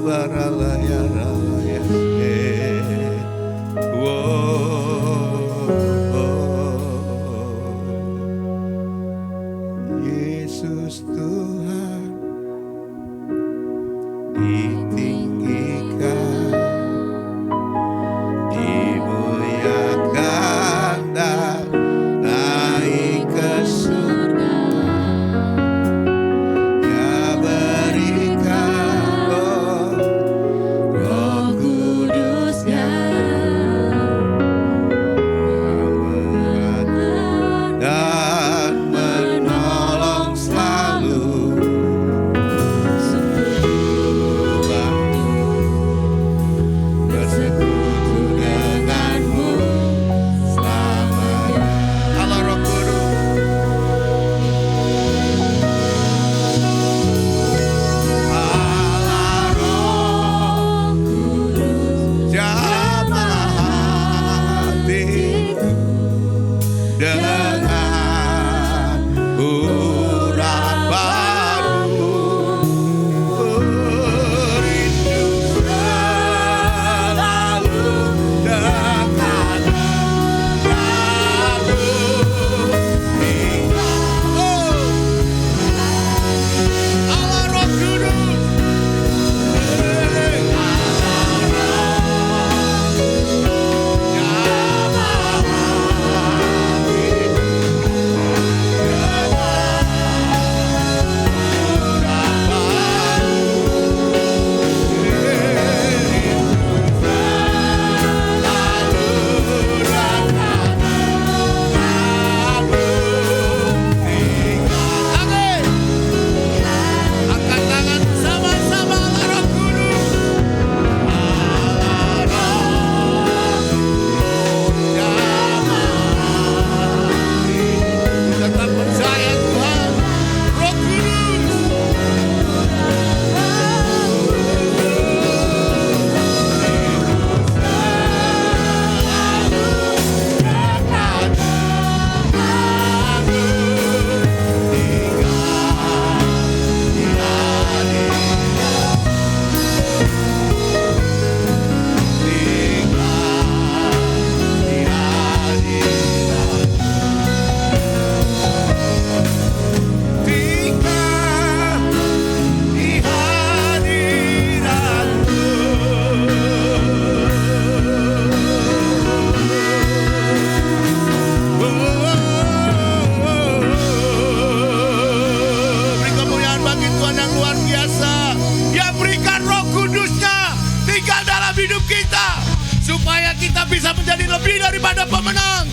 baralaya ralaya. Yesus Tuhan ditinggikan, dimuliakan dan naik ke surga. Ya berikan Roh Kudus-Nya dan menolong selalu. Bersekutu denganmu selamanya. Allah Roh Kudus, Allah Roh Kudus, jamah hatiku dengan urapanmu. Rindu selalu denganmu. Allah Roh Kudus, angkat tangan sama-sama. Allah Roh Kudus, tetap percaya Tuhan. Roh Kudus, beri kemuliaan bagi Tuhan yang luar biasa. Dia berikan Roh Kudus-Nya tinggal dalam hidup kita, supaya kita bisa menjadi lebih daripada pemenang.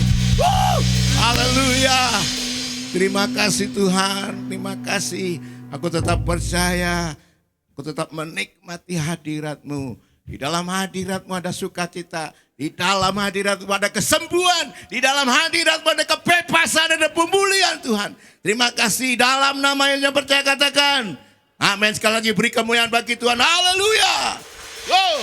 Haleluya. Terima kasih Tuhan, terima kasih. Aku tetap percaya, aku tetap menikmati hadirat-Mu. Di dalam hadirat-Mu ada sukacita, di dalam hadirat-Mu ada kesembuhan, di dalam hadirat-Mu ada kebebasan, ada pemulihan Tuhan. Terima kasih, dalam nama yang percaya katakan amin. Sekali lagi beri kemuliaan bagi Tuhan. Haleluya. Wow.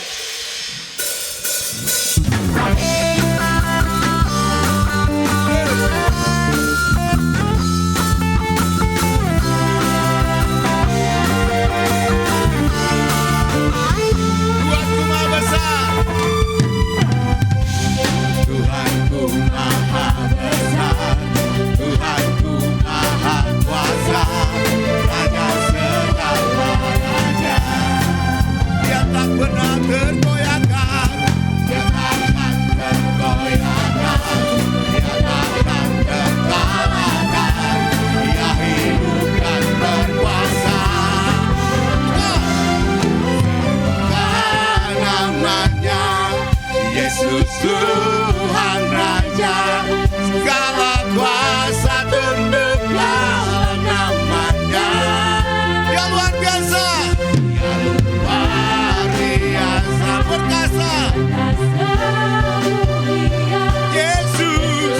Tuhanku Maha Besar, Tuhanku Maha Besar, Tuhanku Maha Kuasa, Raja segala raja. Dia tak pernah tergoyahkan, dia takkan tergoyahkan, dia takkan terkalahkan. Dia hidup dan berkuasa. Namanya Yesus Tuhan Raja, segala kuasa tunduk dalam namanya. Dia luar biasa, dia luar biasa perkasa. Yesus,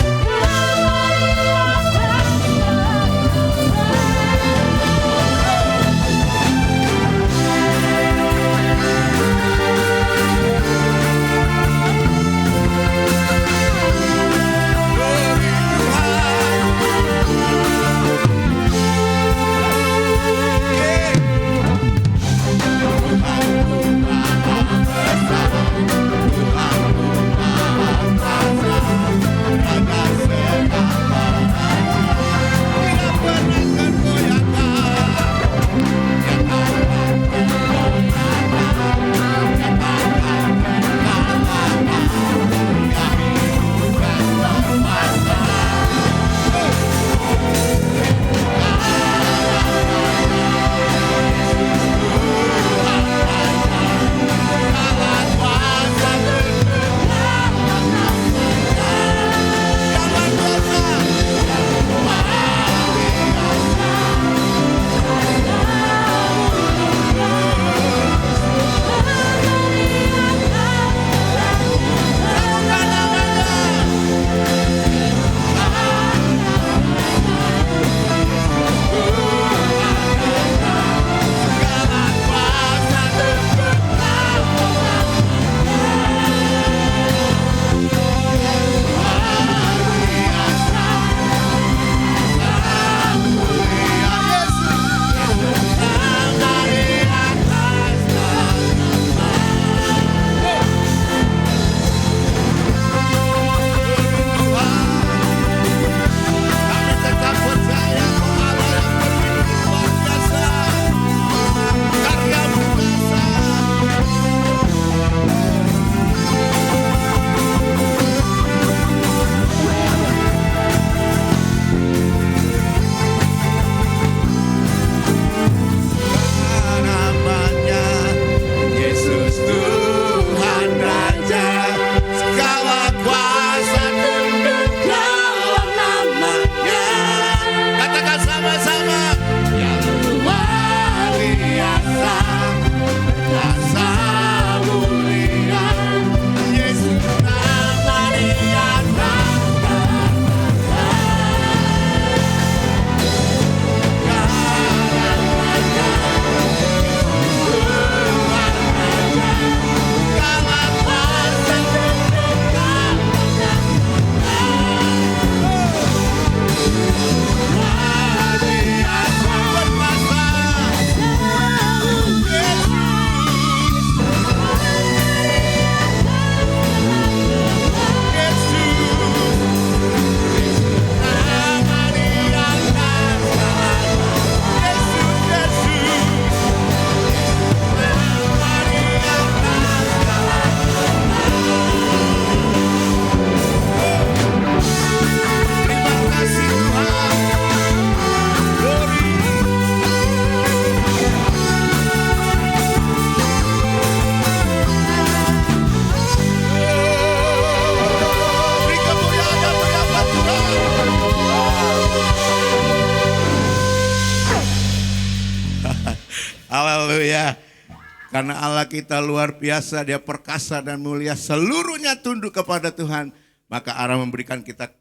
Karena Allah kita luar biasa, Dia perkasa dan mulia, seluruhnya tunduk kepada Tuhan. Maka Allah memberikan kita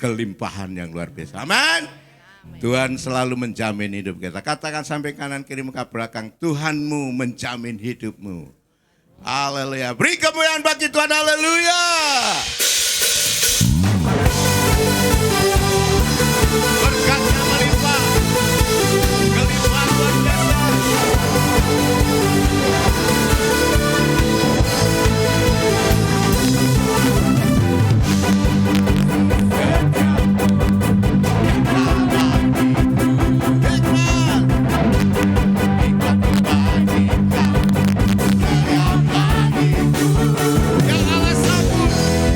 kelimpahan yang luar biasa. Amin. Tuhan selalu menjamin hidup kita. Katakan sampai kanan kiri muka belakang, Tuhanmu menjamin hidupmu. Haleluya. Beri kemuliaan bagi Tuhan. Haleluya. Berkatnya melimpah. Kelimpahan luar biasa. Yang Allah sambut.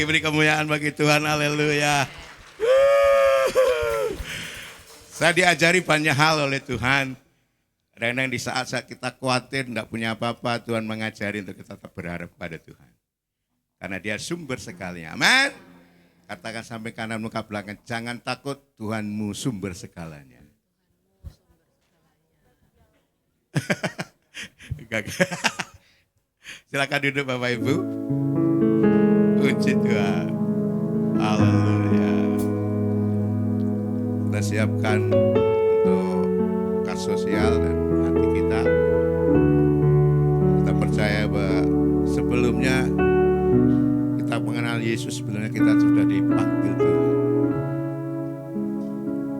lagi beri kemuliaan bagi Tuhan, haleluya. Saya diajari banyak hal oleh Tuhan. Kadang-kadang di saat-saat kita khawatir, tidak punya apa-apa, Tuhan mengajari untuk kita tetap berharap pada Tuhan. Karena dia sumber segalanya, amin. Katakan sampai kanan muka belakang, jangan takut, Tuhanmu sumber segalanya. Silakan duduk Bapak Ibu. Puji Tuhan. Haleluya. Kita siapkan untuk kas sosial dan hati kita. Kita percaya bahwa sebelumnya kita mengenal Yesus, sebelumnya kita sudah dipanggil Tuhan.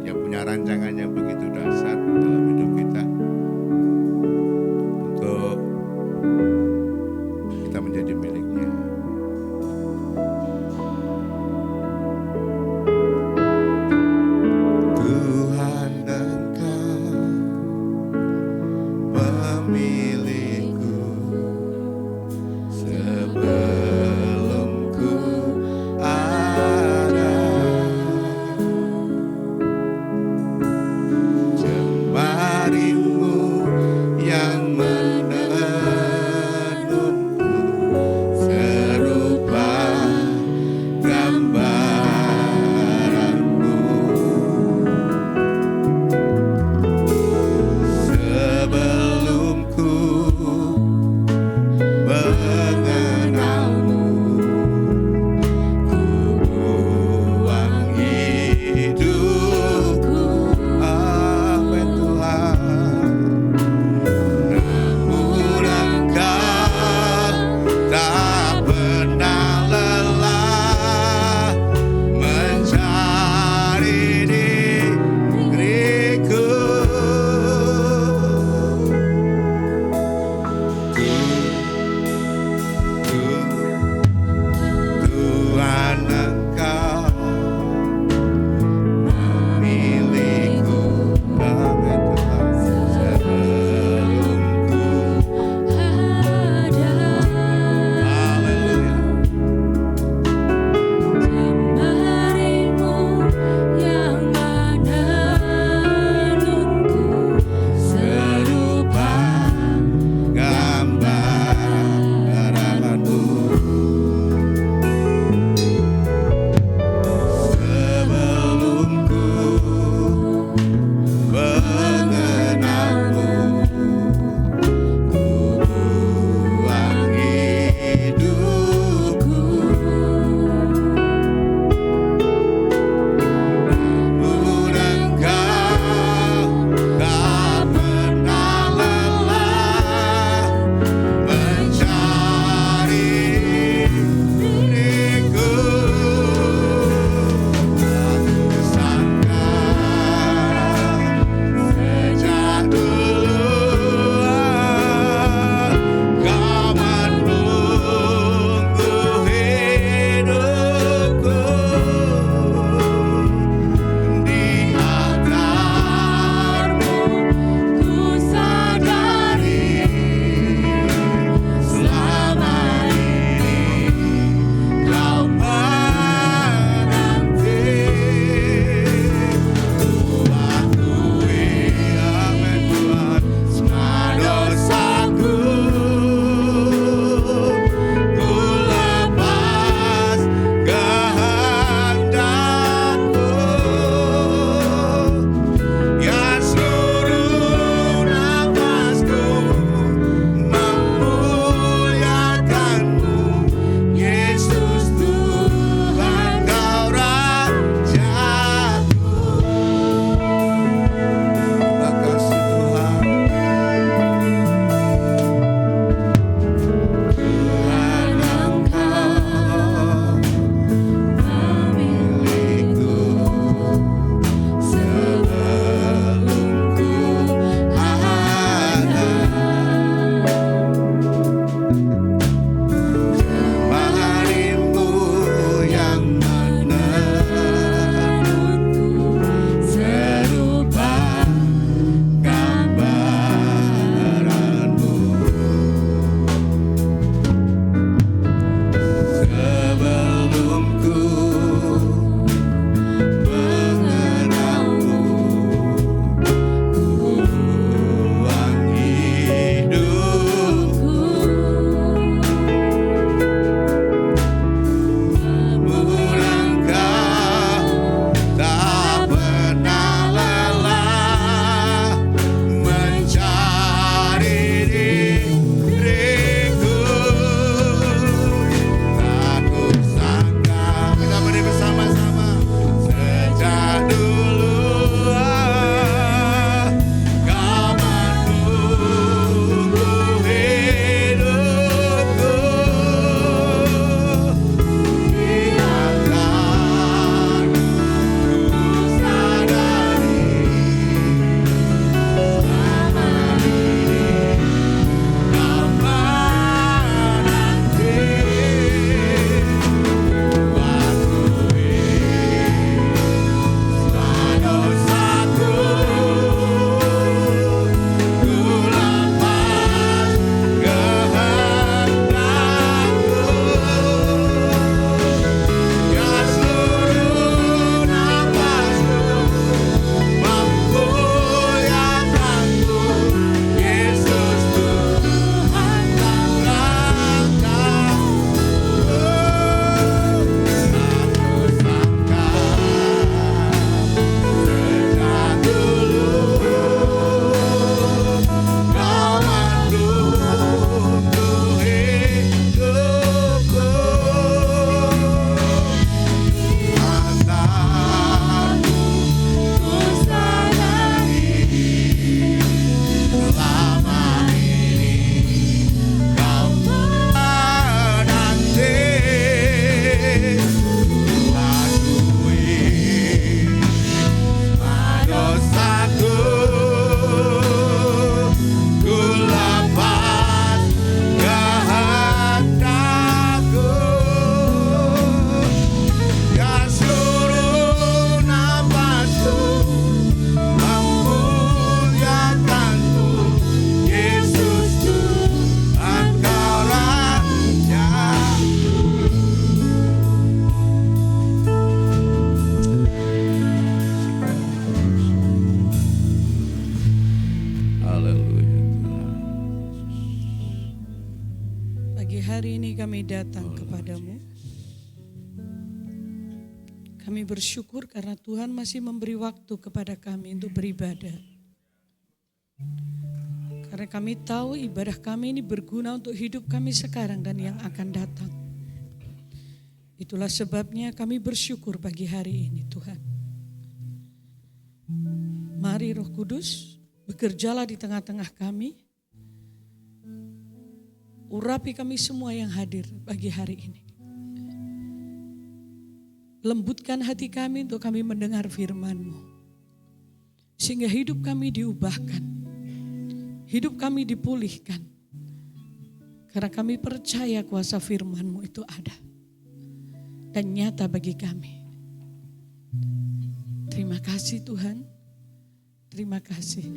Dia punya rancangan yang begitu dahsyat dalam hidup kita. Untuk kita menjadi miliknya. Tuhan Engkau memilihku sebelum ku ada. Jemaat kami datang kepadamu. Kami bersyukur karena Tuhan masih memberi waktu kepada kami untuk beribadah. Karena kami tahu ibadah kami ini berguna untuk hidup kami sekarang dan yang akan datang. Itulah sebabnya kami bersyukur pagi hari ini Tuhan. Mari Roh Kudus bekerjalah di tengah-tengah kami. Urapi kami semua yang hadir pagi hari ini. Lembutkan hati kami untuk kami mendengar firman-Mu. Sehingga hidup kami diubahkan. Hidup kami dipulihkan. Karena kami percaya kuasa firman-Mu itu ada. Dan nyata bagi kami. Terima kasih Tuhan. Terima kasih.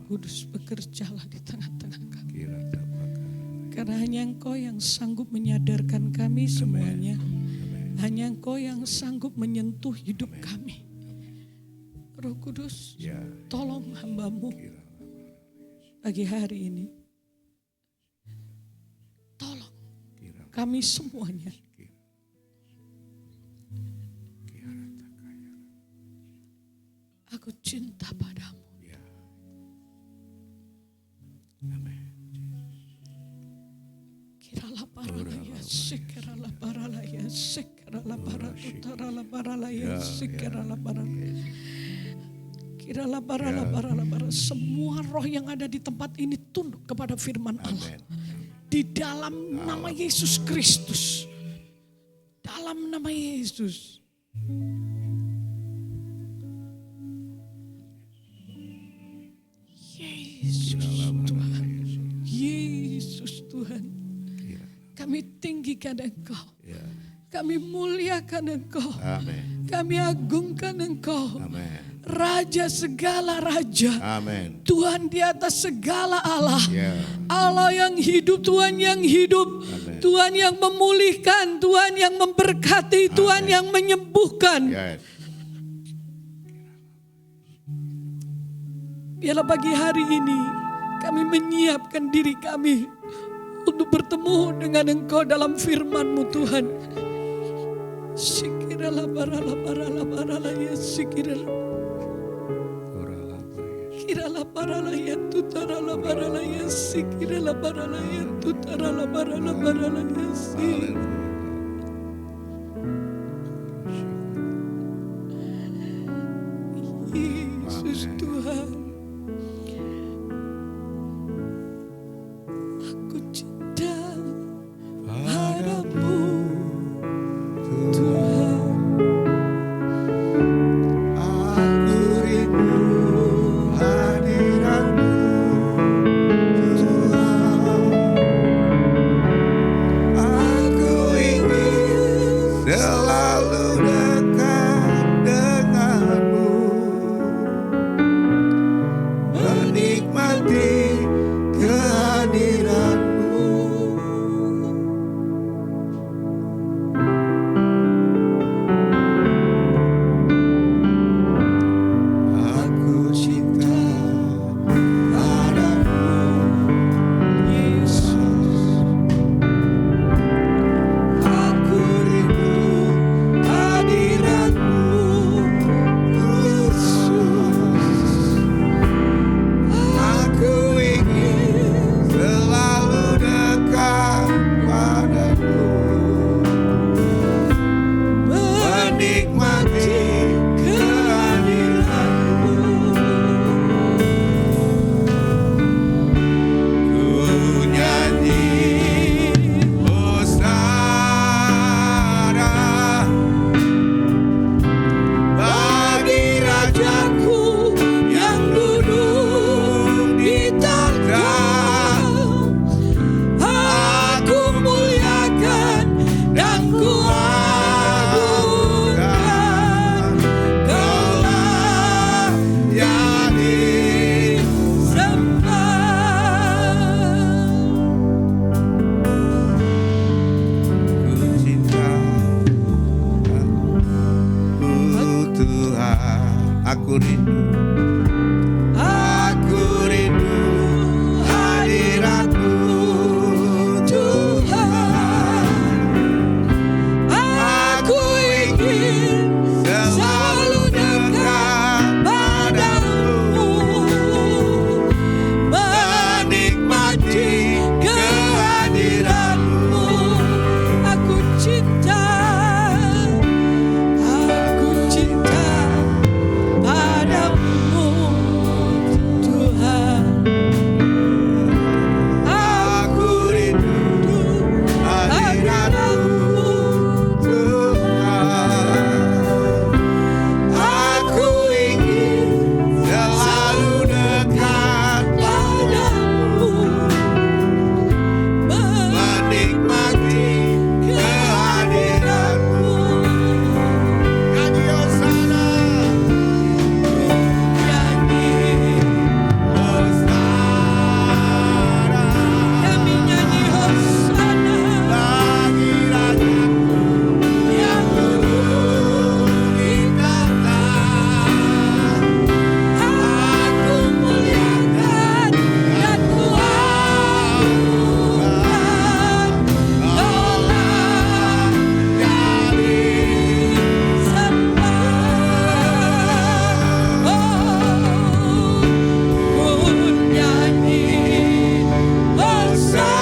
Kudus bekerjalah di tengah-tengah kami. Karena hanya Engkau yang sanggup menyadarkan kami semuanya. Hanya Engkau yang sanggup menyentuh hidup kami. Roh Kudus, tolong hamba-Mu pagi hari ini. Tolong kami semuanya. Aku cinta padamu. Kiralah paralaya, sekiralah paralaya, sekiralah paratutaralah paralaya, sekiralah paralaya. Kiralah parala. Semua roh yang ada di tempat ini tunduk kepada firman Allah. Di dalam nama Yesus Kristus. Dalam nama Yesus. Yesus Tuhan, kami tinggikan Engkau, kami muliakan Engkau, kami agungkan Engkau, Raja segala raja, Tuhan di atas segala Allah, Allah yang hidup, Tuhan yang hidup, Tuhan yang memulihkan, Tuhan yang memberkati, Tuhan yang menyembuhkan. Biarlah pagi hari ini kami menyiapkan diri kami untuk bertemu dengan Engkau dalam firman-Mu Tuhan. Sikiralah parala ya sikiralah. Kiralah parala ya tutaralah parala ya sikiralah parala ya tutaralah parala ya si. Yesus Tuhan. Aku rindu hadirat-Mu Tuhan. Aku ingin selalu dekat padamu, menikmati kehadiran-Mu. Aku cinta padamu Tuhan. Aku rindu hadirat-Mu Tuhan. Aku ingin selalu dekat padamu, menikmati kehadiran-Mu. Nyanyi Hosana, Hosana. kami nyanyi Hosana Bagi Raja-Ku yang dikatakan. aku muliakan dan kuagungkan. Kaulah Jadi sembah, ku nyanyi Hosana,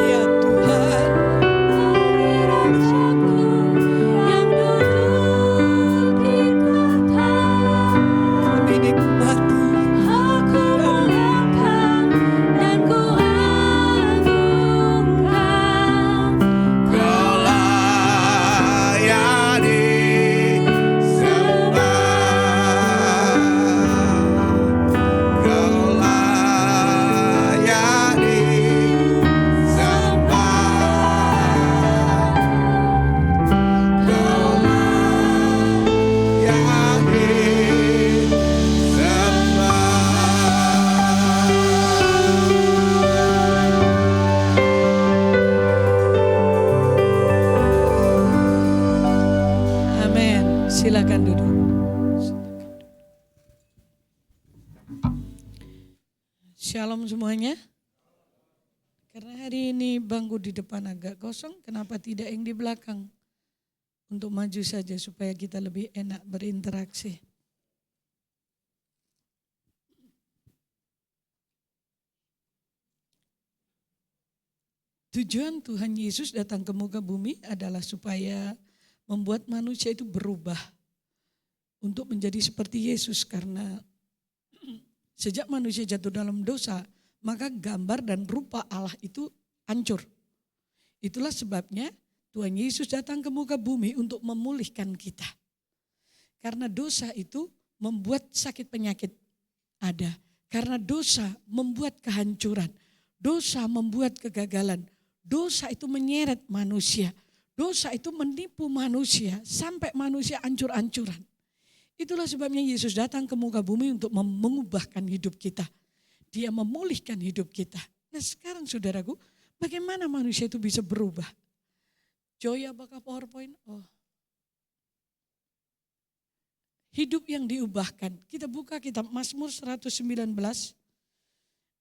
ya Tuhan. Kami nikmati Kau layak disembah. Kau layak disembah. Kau layak disembah. Amin. Silakan duduk. Shalom semuanya. Karena hari ini bangku di depan agak kosong, kenapa tidak yang di belakang? Untuk maju saja supaya kita lebih enak berinteraksi. Tujuan Tuhan Yesus datang ke muka bumi adalah supaya membuat manusia itu berubah untuk menjadi seperti Yesus, karena sejak manusia jatuh dalam dosa, maka gambar dan rupa Allah itu hancur. Itulah sebabnya Tuhan Yesus datang ke muka bumi untuk memulihkan kita. Karena dosa itu membuat sakit penyakit ada. Karena dosa membuat kehancuran. Dosa membuat kegagalan. Dosa itu menyeret manusia. Dosa itu menipu manusia sampai manusia hancur-hancuran. Itulah sebabnya Yesus datang ke muka bumi untuk mengubahkan hidup kita. Dia memulihkan hidup kita. Nah sekarang saudaraku, bagaimana manusia itu bisa berubah? Joy apakah PowerPoint? Oh. Hidup yang diubahkan. Kita buka kitab Mazmur 119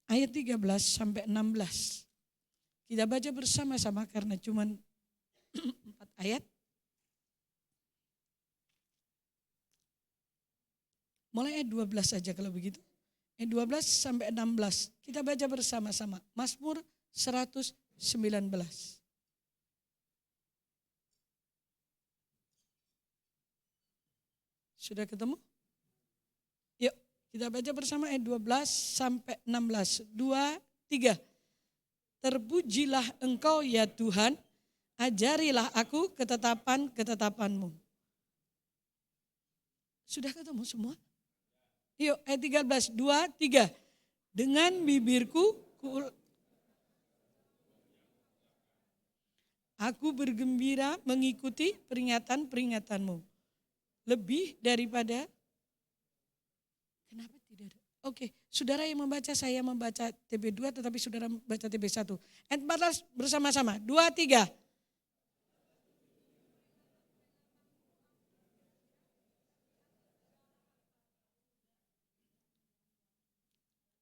ayat 13 sampai 16. Kita baca bersama-sama karena cuma 4 ayat. Mulai ayat 12 saja kalau begitu. Ayat 12 sampai 16. Kita baca bersama-sama. Mazmur 119. Sudah ketemu? Yuk kita baca bersama ayat 12 sampai 16. 2, 3. Terpujilah Engkau ya Tuhan, ajarilah aku ketetapan-ketetapan-Mu. Sudah ketemu semua? Yuk ayat 13, 2, 3. Dengan bibirku aku bergembira mengikuti peringatan-peringatan-Mu. Lebih daripada, kenapa tidak ada? Oke, saudara yang membaca, saya membaca TB2 tetapi saudara membaca TB1. Ayat 14 bersama-sama, 2, 3.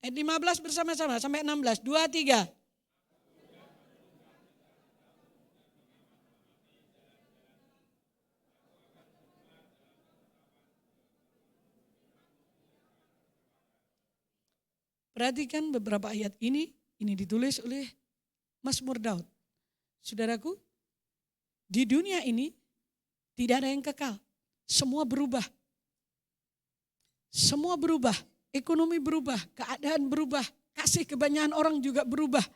Ayat 15 bersama-sama sampai 16. 2, 3. Perhatikan beberapa ayat ini ditulis oleh Mazmur Daud. Saudaraku, di dunia ini tidak ada yang kekal. Semua berubah. Semua berubah. Ekonomi berubah, keadaan berubah, kasih kebanyakan orang juga berubah.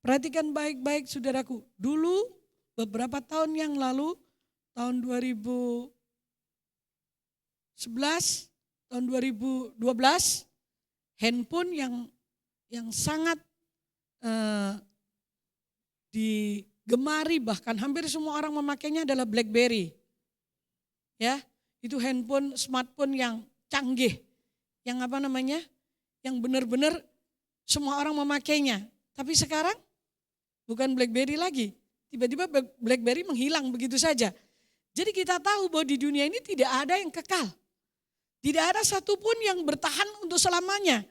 Perhatikan baik-baik saudaraku. Dulu beberapa tahun yang lalu, tahun 2011, tahun 2012, handphone yang sangat digemari, bahkan hampir semua orang memakainya adalah BlackBerry. Ya, itu handphone smartphone yang canggih, yang yang benar-benar semua orang memakainya. Tapi sekarang bukan BlackBerry lagi. Tiba-tiba BlackBerry menghilang begitu saja. Jadi kita tahu bahwa di dunia ini tidak ada yang kekal. Tidak ada satupun yang bertahan untuk selamanya.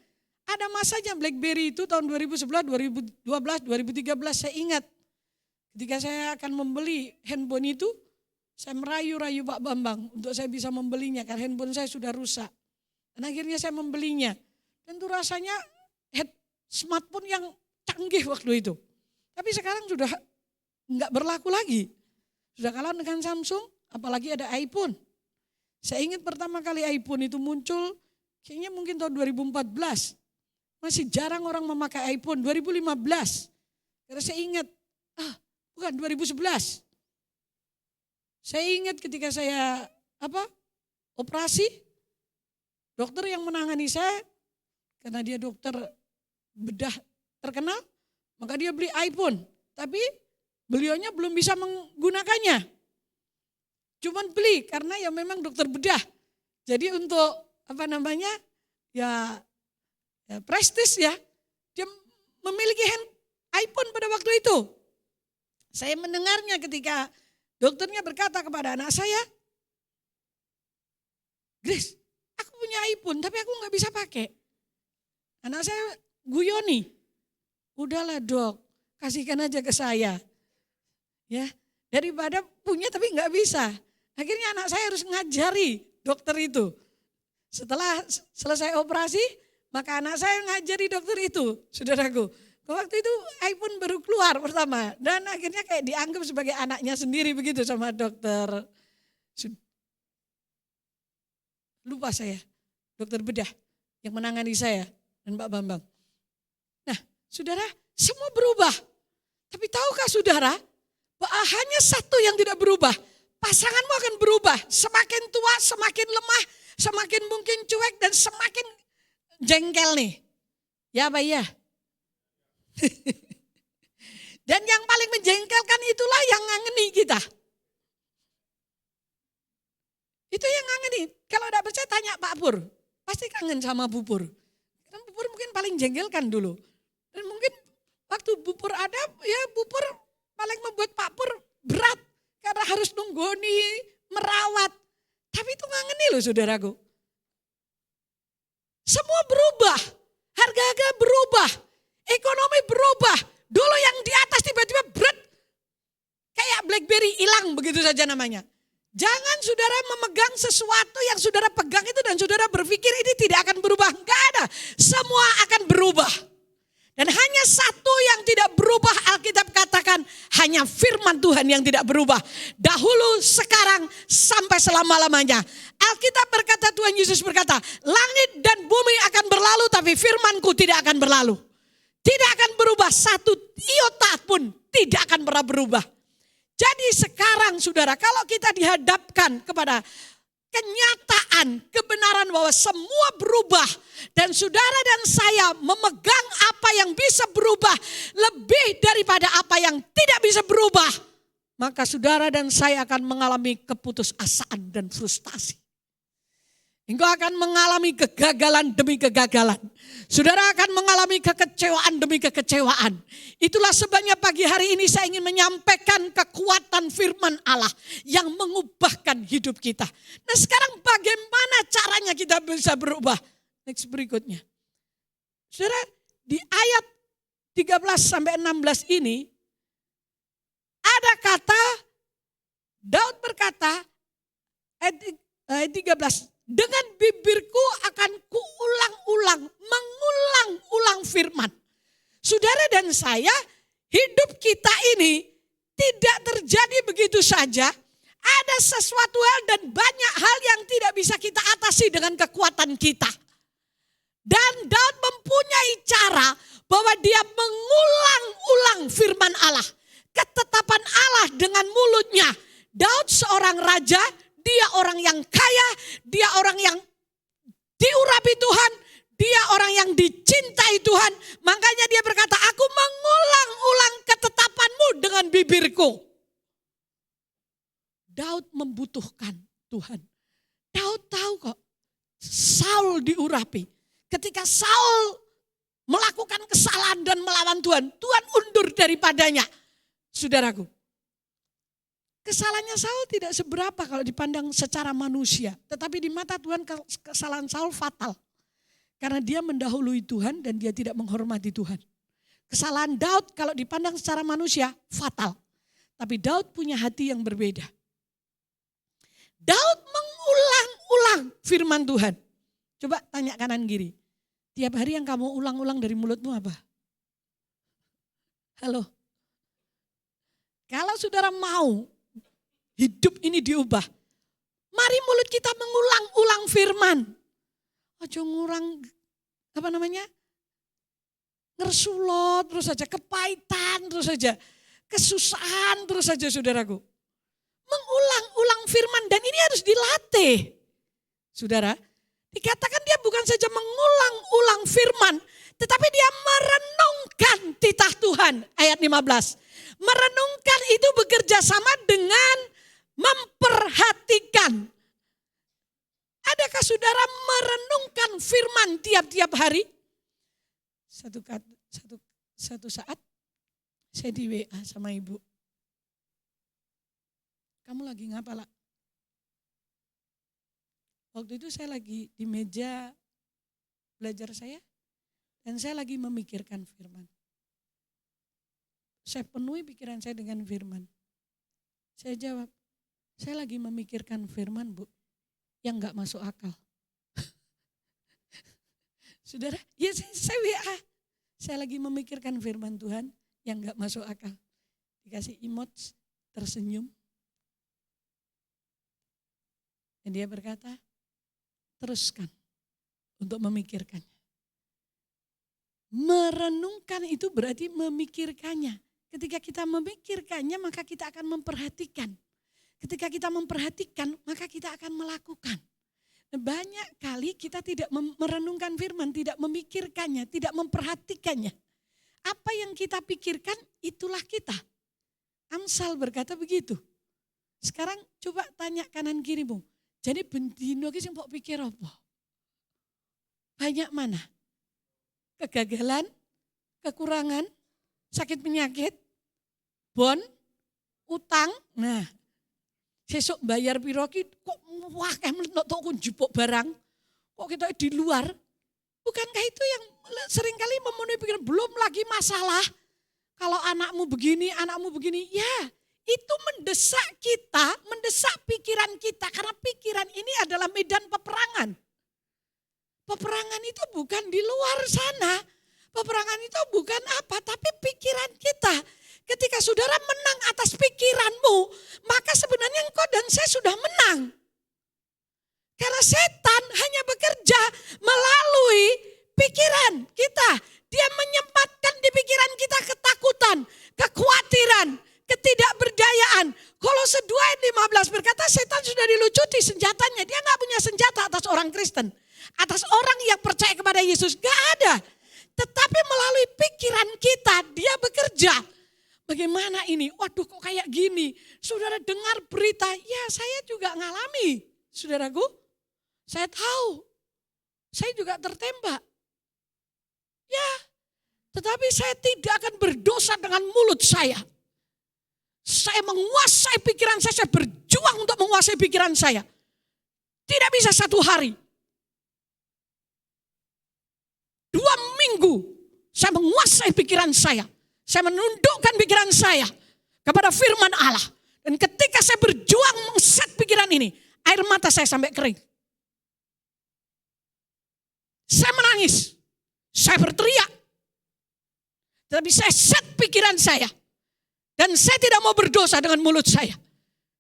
Ada masanya BlackBerry itu tahun 2011, 2012, 2013 saya ingat. Ketika saya akan membeli handphone itu, saya merayu-rayu Pak Bambang untuk saya bisa membelinya karena handphone saya sudah rusak. Dan akhirnya saya membelinya. Dan itu rasanya smartphone yang canggih waktu itu. Tapi sekarang sudah enggak berlaku lagi. Sudah kalah dengan Samsung, apalagi ada iPhone. Saya ingat pertama kali iPhone itu muncul, kayaknya mungkin tahun 2014. Masih jarang orang memakai iPhone, 2015. Karena saya ingat, bukan 2011. Saya ingat ketika saya operasi, dokter yang menangani saya, karena dia dokter bedah terkenal, maka dia beli iPhone. Tapi beliaunya belum bisa menggunakannya. Cuman beli karena ya memang dokter bedah. Jadi untuk ya prestis ya, dia memiliki iPhone pada waktu itu. Saya mendengarnya ketika dokternya berkata kepada anak saya, Grace, aku punya iPhone tapi aku gak bisa pakai. Anak saya guyoni, udahlah dok, kasihkan aja ke saya. Ya, daripada punya tapi gak bisa. Akhirnya anak saya harus ngajari dokter itu. Setelah selesai operasi, maka anak saya ngajari dokter itu, saudaraku. Waktu itu iPhone baru keluar pertama dan akhirnya kayak dianggap sebagai anaknya sendiri begitu sama dokter. Lupa saya, dokter bedah yang menangani saya dan Pak Bambang. Nah, saudara, semua berubah. Tapi tahukah saudara, bahwa hanya satu yang tidak berubah. Pasanganmu akan berubah, semakin tua, semakin lemah, semakin mungkin cuek dan semakin jengkel nih. Ya Pak ya. Dan yang paling menjengkelkan itulah yang ngangeni kita. Itu yang ngangeni. Kalau tidak percaya tanya Pak Pur. Pasti kangen sama Bu Pur. Karena Bu Pur mungkin paling jengkelkan dulu. Dan mungkin waktu Bu Pur ada, ya Bu Pur paling membuat Pak Pur berat. Karena harus nunggoni, merawat. Tapi itu ngangeni loh saudaraku. Semua berubah. Harga-harga berubah. Ekonomi berubah. Dulu yang di atas tiba-tiba berat. Kayak BlackBerry hilang begitu saja namanya. Jangan saudara memegang sesuatu yang saudara pegang itu dan saudara berpikir ini tidak akan berubah. Enggak ada. Semua akan berubah. Dan hanya satu yang tidak berubah, Alkitab katakan hanya firman Tuhan yang tidak berubah. Dahulu, sekarang, sampai selama-lamanya. Alkitab berkata, Tuhan Yesus berkata, langit dan bumi akan berlalu tapi firmanku tidak akan berlalu. Tidak akan berubah, satu iota pun tidak akan pernah berubah. Jadi sekarang saudara, kalau kita dihadapkan kepada kenyataan, kebenaran bahwa semua berubah. Dan saudara dan saya memegang apa yang bisa berubah lebih daripada apa yang tidak bisa berubah. Maka saudara dan saya akan mengalami keputusasaan dan frustasi. Engkau akan mengalami kegagalan demi kegagalan. Saudara akan mengalami kekecewaan demi kekecewaan. Itulah sebabnya pagi hari ini saya ingin menyampaikan kekuatan firman Allah yang mengubahkan hidup kita. Nah sekarang bagaimana caranya kita bisa berubah? Next berikutnya. Saudara, di ayat 13 sampai 16 ini ada kata, Daud berkata, ayat 13, dengan bibirku akan kuulang-ulang, mengulang-ulang firman. Saudara dan saya, hidup kita ini tidak terjadi begitu saja. Ada sesuatu hal dan banyak hal yang tidak bisa kita atasi dengan kekuatan kita. Dan Daud mempunyai cara bahwa dia mengulang-ulang firman Allah. Ketetapan Allah dengan mulutnya. Daud seorang raja, dia orang yang kaya, dia orang yang diurapi Tuhan, dia orang yang dicintai Tuhan. Makanya dia berkata, aku mengulang-ulang ketetapanmu dengan bibirku. Daud membutuhkan Tuhan. Daud tahu kok, Saul diurapi. Ketika Saul melakukan kesalahan dan melawan Tuhan, Tuhan undur daripadanya. Saudaraku, kesalahannya Saul tidak seberapa kalau dipandang secara manusia. Tetapi di mata Tuhan kesalahan Saul fatal. Karena dia mendahului Tuhan dan dia tidak menghormati Tuhan. Kesalahan Daud kalau dipandang secara manusia fatal. Tapi Daud punya hati yang berbeda. Daud mengulang-ulang firman Tuhan. Coba tanya kanan kiri. Tiap hari yang kamu ulang-ulang dari mulutmu apa? Halo. Kalau saudara mau hidup ini diubah, mari mulut kita mengulang-ulang firman. Ojo ngurang, ngersulot terus saja, kepahitan terus saja, kesusahan terus saja saudaraku. Mengulang-ulang firman dan ini harus dilatih. Saudara, dikatakan dia bukan saja mengulang-ulang firman, tetapi dia merenungkan titah Tuhan. Ayat 15. Merenungkan itu bekerja sama dengan memperhatikan. Adakah saudara merenungkan firman tiap-tiap hari? Satu saat saya di WA sama ibu. Kamu lagi ngapa lah? Waktu itu saya lagi di meja belajar saya dan saya lagi memikirkan firman. Saya penuhi pikiran saya dengan firman. Saya jawab, saya lagi memikirkan firman Bu, yang gak masuk akal. Saudara, ya saya WA. Saya lagi memikirkan firman Tuhan yang gak masuk akal. Dikasih emoji, tersenyum. Dan dia berkata, teruskan untuk memikirkannya. Merenungkan itu berarti memikirkannya. Ketika kita memikirkannya maka kita akan memperhatikan. Ketika kita memperhatikan maka kita akan melakukan. Banyak kali kita tidak merenungkan firman, tidak memikirkannya, tidak memperhatikannya. Apa yang kita pikirkan itulah kita. Amsal berkata begitu. Sekarang coba tanya kanan kirimu. Jadi bendino ki sing mbok pikir apa? Banyak mana? Kegagalan, kekurangan, sakit penyakit, bon, utang. Nah, sesuk bayar piro ki kok wakeh mentok tok njupuk barang. Kok kita di luar? Bukankah itu yang seringkali memenuhi pikiran? Belum lagi masalah. Kalau anakmu begini, ya itu mendesak kita, mendesak pikiran kita. Karena pikiran ini adalah medan peperangan. Peperangan itu bukan di luar sana. Peperangan itu bukan apa, tapi pikiran kita. Ketika saudara menang atas pikiranmu, maka sebenarnya engkau dan saya sudah menang. Karena setan hanya bekerja melalui pikiran kita. Dia menyempatkan di pikiran kita ketakutan, kekhawatiran, ketidakberdayaan. Kolose 2 ayat 15 berkata setan sudah dilucuti senjatanya. Dia gak punya senjata atas orang Kristen. Atas orang yang percaya kepada Yesus. Gak ada. Tetapi melalui pikiran kita dia bekerja. Bagaimana ini? Waduh kok kayak gini. Saudara dengar berita. Ya saya juga ngalami. Saudaraku. Saya tahu. Saya juga tertembak. Ya. Tetapi saya tidak akan berdosa dengan mulut saya. Saya menguasai pikiran saya. Saya berjuang untuk menguasai pikiran saya. Tidak bisa satu hari. 2 menunggu, saya menguasai pikiran saya menundukkan pikiran saya kepada firman Allah. Dan ketika saya berjuang mengset pikiran ini, air mata saya sampai kering. Saya menangis, saya berteriak. Tapi saya set pikiran saya. Dan saya tidak mau berdosa dengan mulut saya.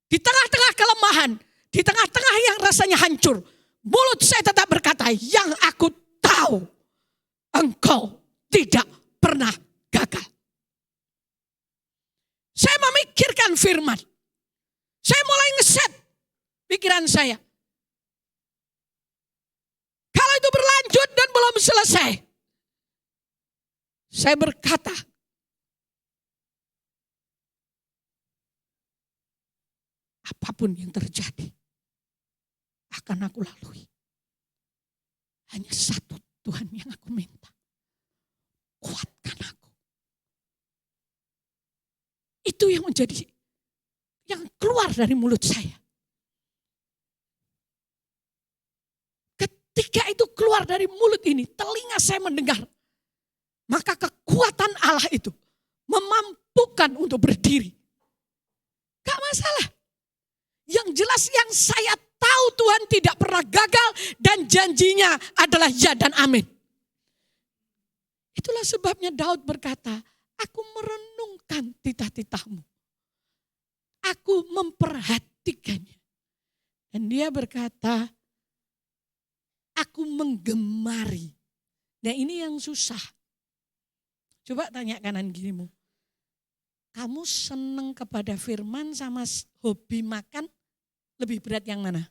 Di tengah-tengah kelemahan, di tengah-tengah yang rasanya hancur, mulut saya tetap berkata, yang aku tahu, engkau tidak pernah gagal. Saya memikirkan firman. Saya mulai ngeset pikiran saya. Kalau itu berlanjut dan belum selesai, saya berkata, apapun yang terjadi akan aku lalui. Hanya satu Tuhan yang aku minta. Kuatkan aku. Itu yang menjadi, yang keluar dari mulut saya. Ketika itu keluar dari mulut ini, telinga saya mendengar. Maka kekuatan Allah itu memampukan untuk berdiri. Gak masalah. Yang jelas yang saya tahu Tuhan tidak pernah gagal dan janjinya adalah ya dan amin. Itulah sebabnya Daud berkata, aku merenungkan titah-titahmu. Aku memperhatikannya. Dan dia berkata, aku menggemari. Nah ini yang susah. Coba tanya kanan kirimu. Kamu seneng kepada firman sama hobi makan, lebih berat yang mana?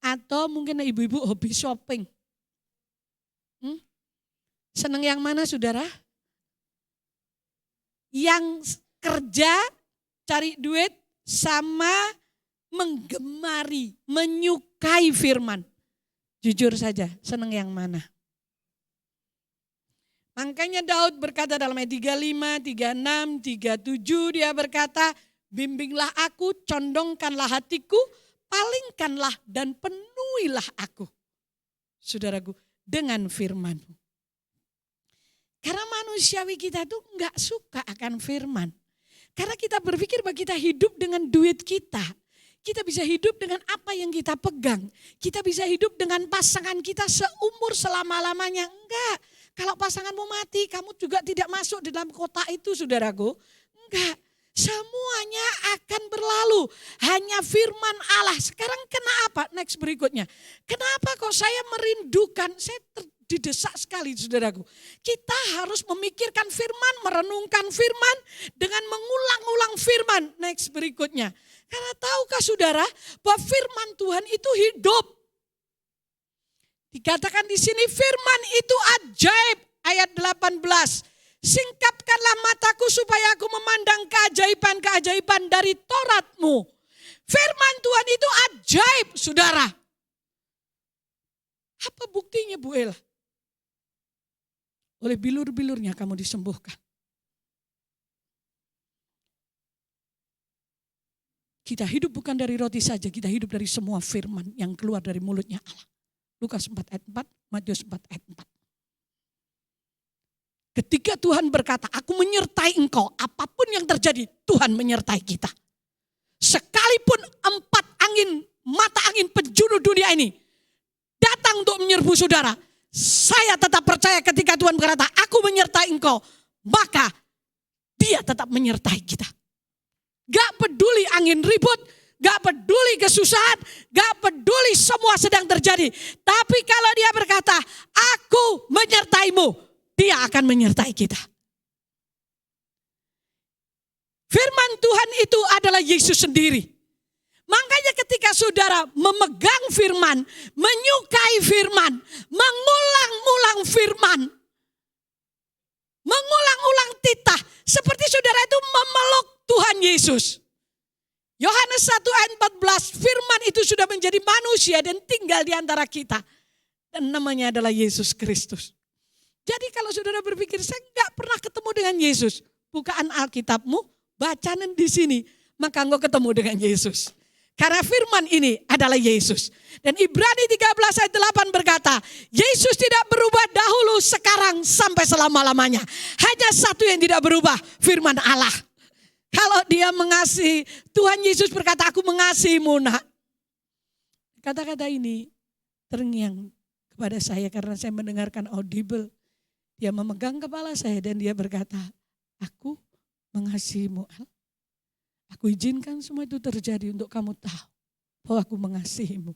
Atau mungkin ibu-ibu hobi shopping. Seneng yang mana saudara? Yang kerja, cari duit, sama menggemari, menyukai firman. Jujur saja, seneng yang mana? Makanya Daud berkata dalam ayat 35, 36, 37 dia berkata, bimbinglah aku, condongkanlah hatiku, palingkanlah dan penuhilah aku. Saudaraku, dengan firman-Mu. Karena manusiawi kita tuh enggak suka akan firman. Karena kita berpikir bahwa kita hidup dengan duit kita. Kita bisa hidup dengan apa yang kita pegang. Kita bisa hidup dengan pasangan kita seumur selama-lamanya. Enggak. Kalau pasanganmu mati, kamu juga tidak masuk di dalam kota itu, saudaraku. Enggak. Semuanya akan berlalu. Hanya firman Allah. Sekarang kenapa? Next berikutnya. Kenapa kok saya merindukan, saya didesak sekali saudaraku. Kita harus memikirkan firman, merenungkan firman dengan mengulang-ulang firman. Next berikutnya. Karena tahukah saudara bahwa firman Tuhan itu hidup. Dikatakan di sini firman itu ajaib. Ayat 18. Singkapkanlah mataku supaya aku memandang keajaiban-keajaiban dari Taurat-Mu. Firman Tuhan itu ajaib, saudara. Apa buktinya Bu Ella? Oleh bilur-bilurnya kamu disembuhkan. Kita hidup bukan dari roti saja, kita hidup dari semua firman yang keluar dari mulutnya Allah. Lukas 4 ayat 4, Matius 4 ayat 4. Ketika Tuhan berkata, aku menyertai engkau, apapun yang terjadi, Tuhan menyertai kita. Sekalipun 4 angin, mata angin penjuru dunia ini datang untuk menyerbu saudara, saya tetap percaya ketika Tuhan berkata, aku menyertai engkau, maka dia tetap menyertai kita. Gak peduli angin ribut, gak peduli kesusahan, gak peduli semua sedang terjadi. Tapi kalau dia berkata, aku menyertaimu, dia akan menyertai kita. Firman Tuhan itu adalah Yesus sendiri. Makanya ketika saudara memegang firman, menyukai firman, mengulang-ulang firman, mengulang-ulang titah, seperti saudara itu memeluk Tuhan Yesus. Yohanes 1 ayat 14, firman itu sudah menjadi manusia dan tinggal di antara kita. Dan namanya adalah Yesus Kristus. Jadi kalau saudara berpikir, saya enggak pernah ketemu dengan Yesus. Bukaan Alkitabmu, bacaan di sini, maka engkau ketemu dengan Yesus. Karena firman ini adalah Yesus. Dan Ibrani 13 ayat 8 berkata, Yesus tidak berubah dahulu, sekarang, sampai selama-lamanya. Hanya satu yang tidak berubah, firman Allah. Kalau dia mengasihi, Tuhan Yesus berkata, aku mengasihimu nak. Kata-kata ini terngiang kepada saya karena saya mendengarkan audible. Dia memegang kepala saya dan dia berkata, aku mengasihimu. Aku izinkan semua itu terjadi untuk kamu tahu bahwa aku mengasihimu.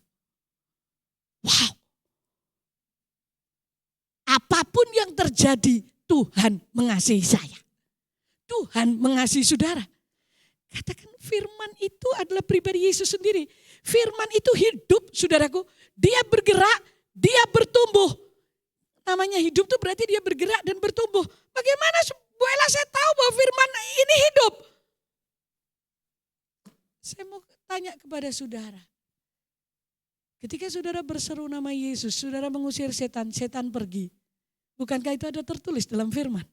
Wow. Apapun yang terjadi, Tuhan mengasihi saya. Tuhan mengasihi saudara. Katakan firman itu adalah pribadi Yesus sendiri. Firman itu hidup, saudaraku. Dia bergerak, dia bertumbuh. Namanya hidup itu berarti dia bergerak dan bertumbuh. Bagaimana Bu Ella saya tahu bahwa firman ini hidup? Saya mau tanya kepada saudara. Ketika saudara berseru nama Yesus, saudara mengusir setan, setan pergi. Bukankah itu ada tertulis dalam firman?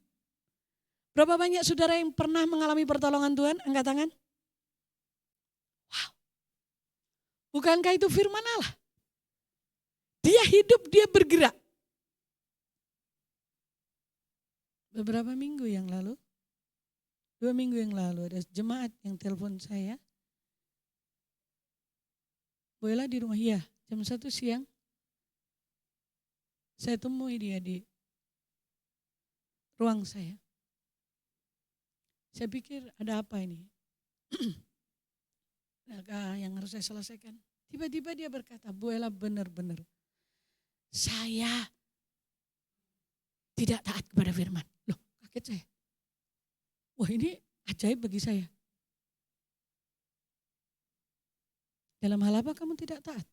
Berapa banyak saudara yang pernah mengalami pertolongan Tuhan? Angkat tangan. Wow. Bukankah itu firman Allah? Dia hidup, dia bergerak. Beberapa minggu yang lalu, 2 minggu yang lalu ada jemaat yang telepon saya. Bu Ella di rumah, ya jam 1 siang. Saya temui dia di ruang saya. Saya pikir ada apa ini? Adakah yang harus saya selesaikan? Tiba-tiba dia berkata, Bu Ella benar-benar saya tidak taat kepada firman. Loh, kaget saya. Wah, ini ajaib bagi saya. Dalam hal apa kamu tidak taat?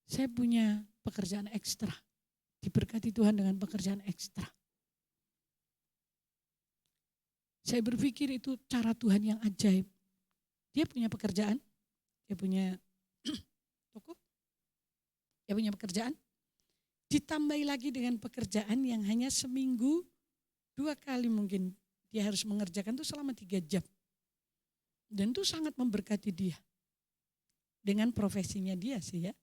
Saya punya pekerjaan ekstra. Diberkati Tuhan dengan pekerjaan ekstra. Saya berpikir itu cara Tuhan yang ajaib. Dia punya pekerjaan, dia punya toko, dia punya pekerjaan. Ditambah lagi dengan pekerjaan yang hanya seminggu 2 kali mungkin dia harus mengerjakan itu selama 3 jam. Dan itu sangat memberkati dia. Dengan profesinya dia sih ya.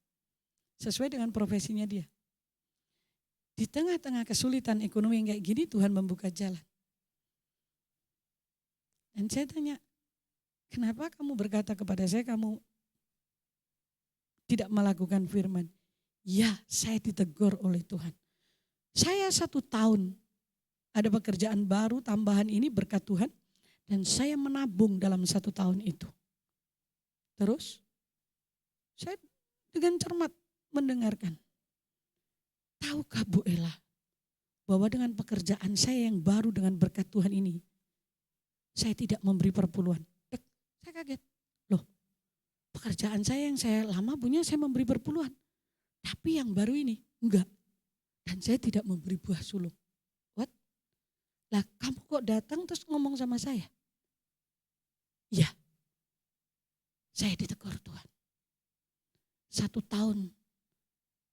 Sesuai dengan profesinya dia. Di tengah-tengah kesulitan ekonomi yang kayak gini Tuhan membuka jalan. Dan saya tanya, kenapa kamu berkata kepada saya kamu tidak melakukan firman? Ya, saya ditegur oleh Tuhan. Saya 1 tahun ada pekerjaan baru tambahan ini berkat Tuhan. Dan saya menabung dalam 1 tahun itu. Terus saya dengan cermat mendengarkan. Tahukah Bu Ella bahwa dengan pekerjaan saya yang baru dengan berkat Tuhan ini, saya tidak memberi perpuluhan. Saya kaget. Loh, pekerjaan saya yang saya lama punya saya memberi perpuluhan. Tapi yang baru ini enggak. Dan saya tidak memberi buah sulung. What? Lah kamu kok datang terus ngomong sama saya? Ya, saya ditegur Tuhan. 1 tahun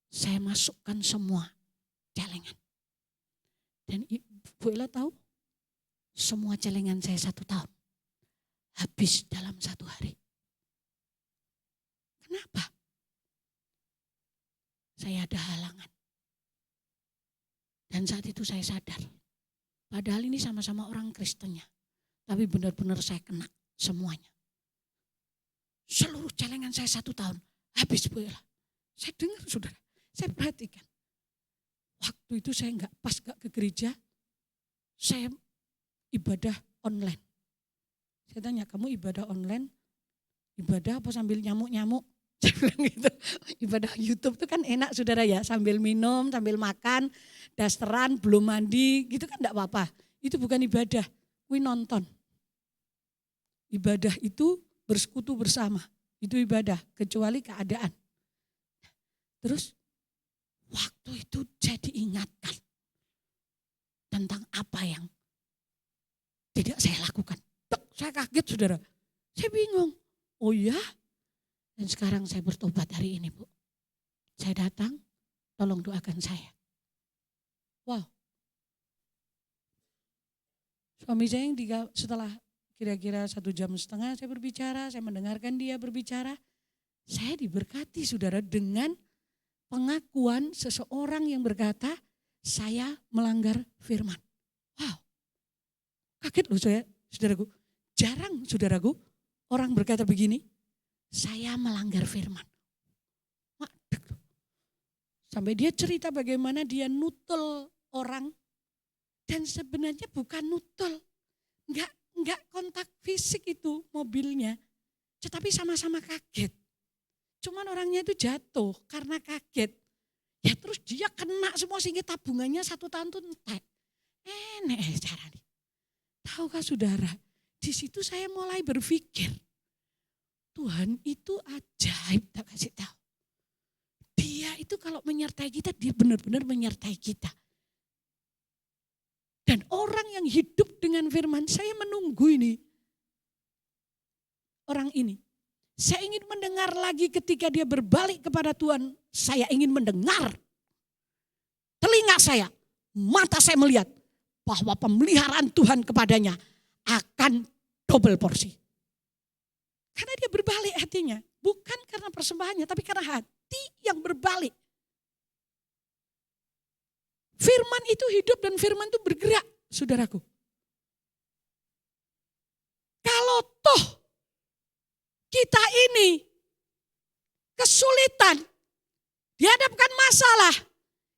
saya masukkan semua celengan. Dan Bu Ella tahu, semua celengan saya 1 tahun habis dalam 1 hari. Kenapa? Saya ada halangan. Dan saat itu saya sadar, padahal ini sama-sama orang Kristennya, tapi benar-benar saya kena semuanya. Seluruh celengan saya 1 tahun habis Bu Ella. Saya dengar saudara, saya perhatikan. Waktu itu saya enggak ke gereja, saya ibadah online. Saya tanya, kamu ibadah online, ibadah apa sambil nyamuk-nyamuk? Saya bilang gitu, ibadah YouTube itu kan enak saudara ya, sambil minum, sambil makan, dasteran, belum mandi, gitu kan enggak apa-apa. Itu bukan ibadah, nonton. Ibadah itu bersekutu bersama, itu ibadah, kecuali keadaan. Terus waktu itu saya diingatkan tentang apa yang tidak saya lakukan. Saya kaget saudara, saya bingung. Oh ya, dan sekarang saya bertobat hari ini Bu. Saya datang, tolong doakan saya. Wow. Suami saya yang setelah kira-kira 1,5 jam saya berbicara, saya mendengarkan dia berbicara. Saya diberkati saudara dengan pengakuan seseorang yang berkata, saya melanggar firman. Wow, kaget loh saya, saudaraku. Jarang saudaraku orang berkata begini, saya melanggar firman. Sampai dia cerita bagaimana dia nutel orang. Dan sebenarnya bukan nutel. Enggak kontak fisik itu mobilnya. Tetapi sama-sama kaget. Cuman orangnya itu jatuh karena kaget. Ya terus dia kena semua sehingga tabungannya 1 tahun tuh entek. Enak caranya. Tahukah saudara, di situ saya mulai berpikir, Tuhan itu ajaib, tak kasih tahu. Dia itu kalau menyertai kita, dia benar-benar menyertai kita. Dan orang yang hidup dengan firman, saya menunggu ini. Orang ini. Saya ingin mendengar lagi ketika dia berbalik kepada Tuhan. Saya ingin mendengar. Telinga saya, mata saya melihat bahwa pemeliharaan Tuhan kepadanya akan double porsi. Karena dia berbalik hatinya. Bukan karena persembahannya, tapi karena hati yang berbalik. Firman itu hidup dan firman itu bergerak, saudaraku. Kalau toh kita ini kesulitan, dihadapkan masalah,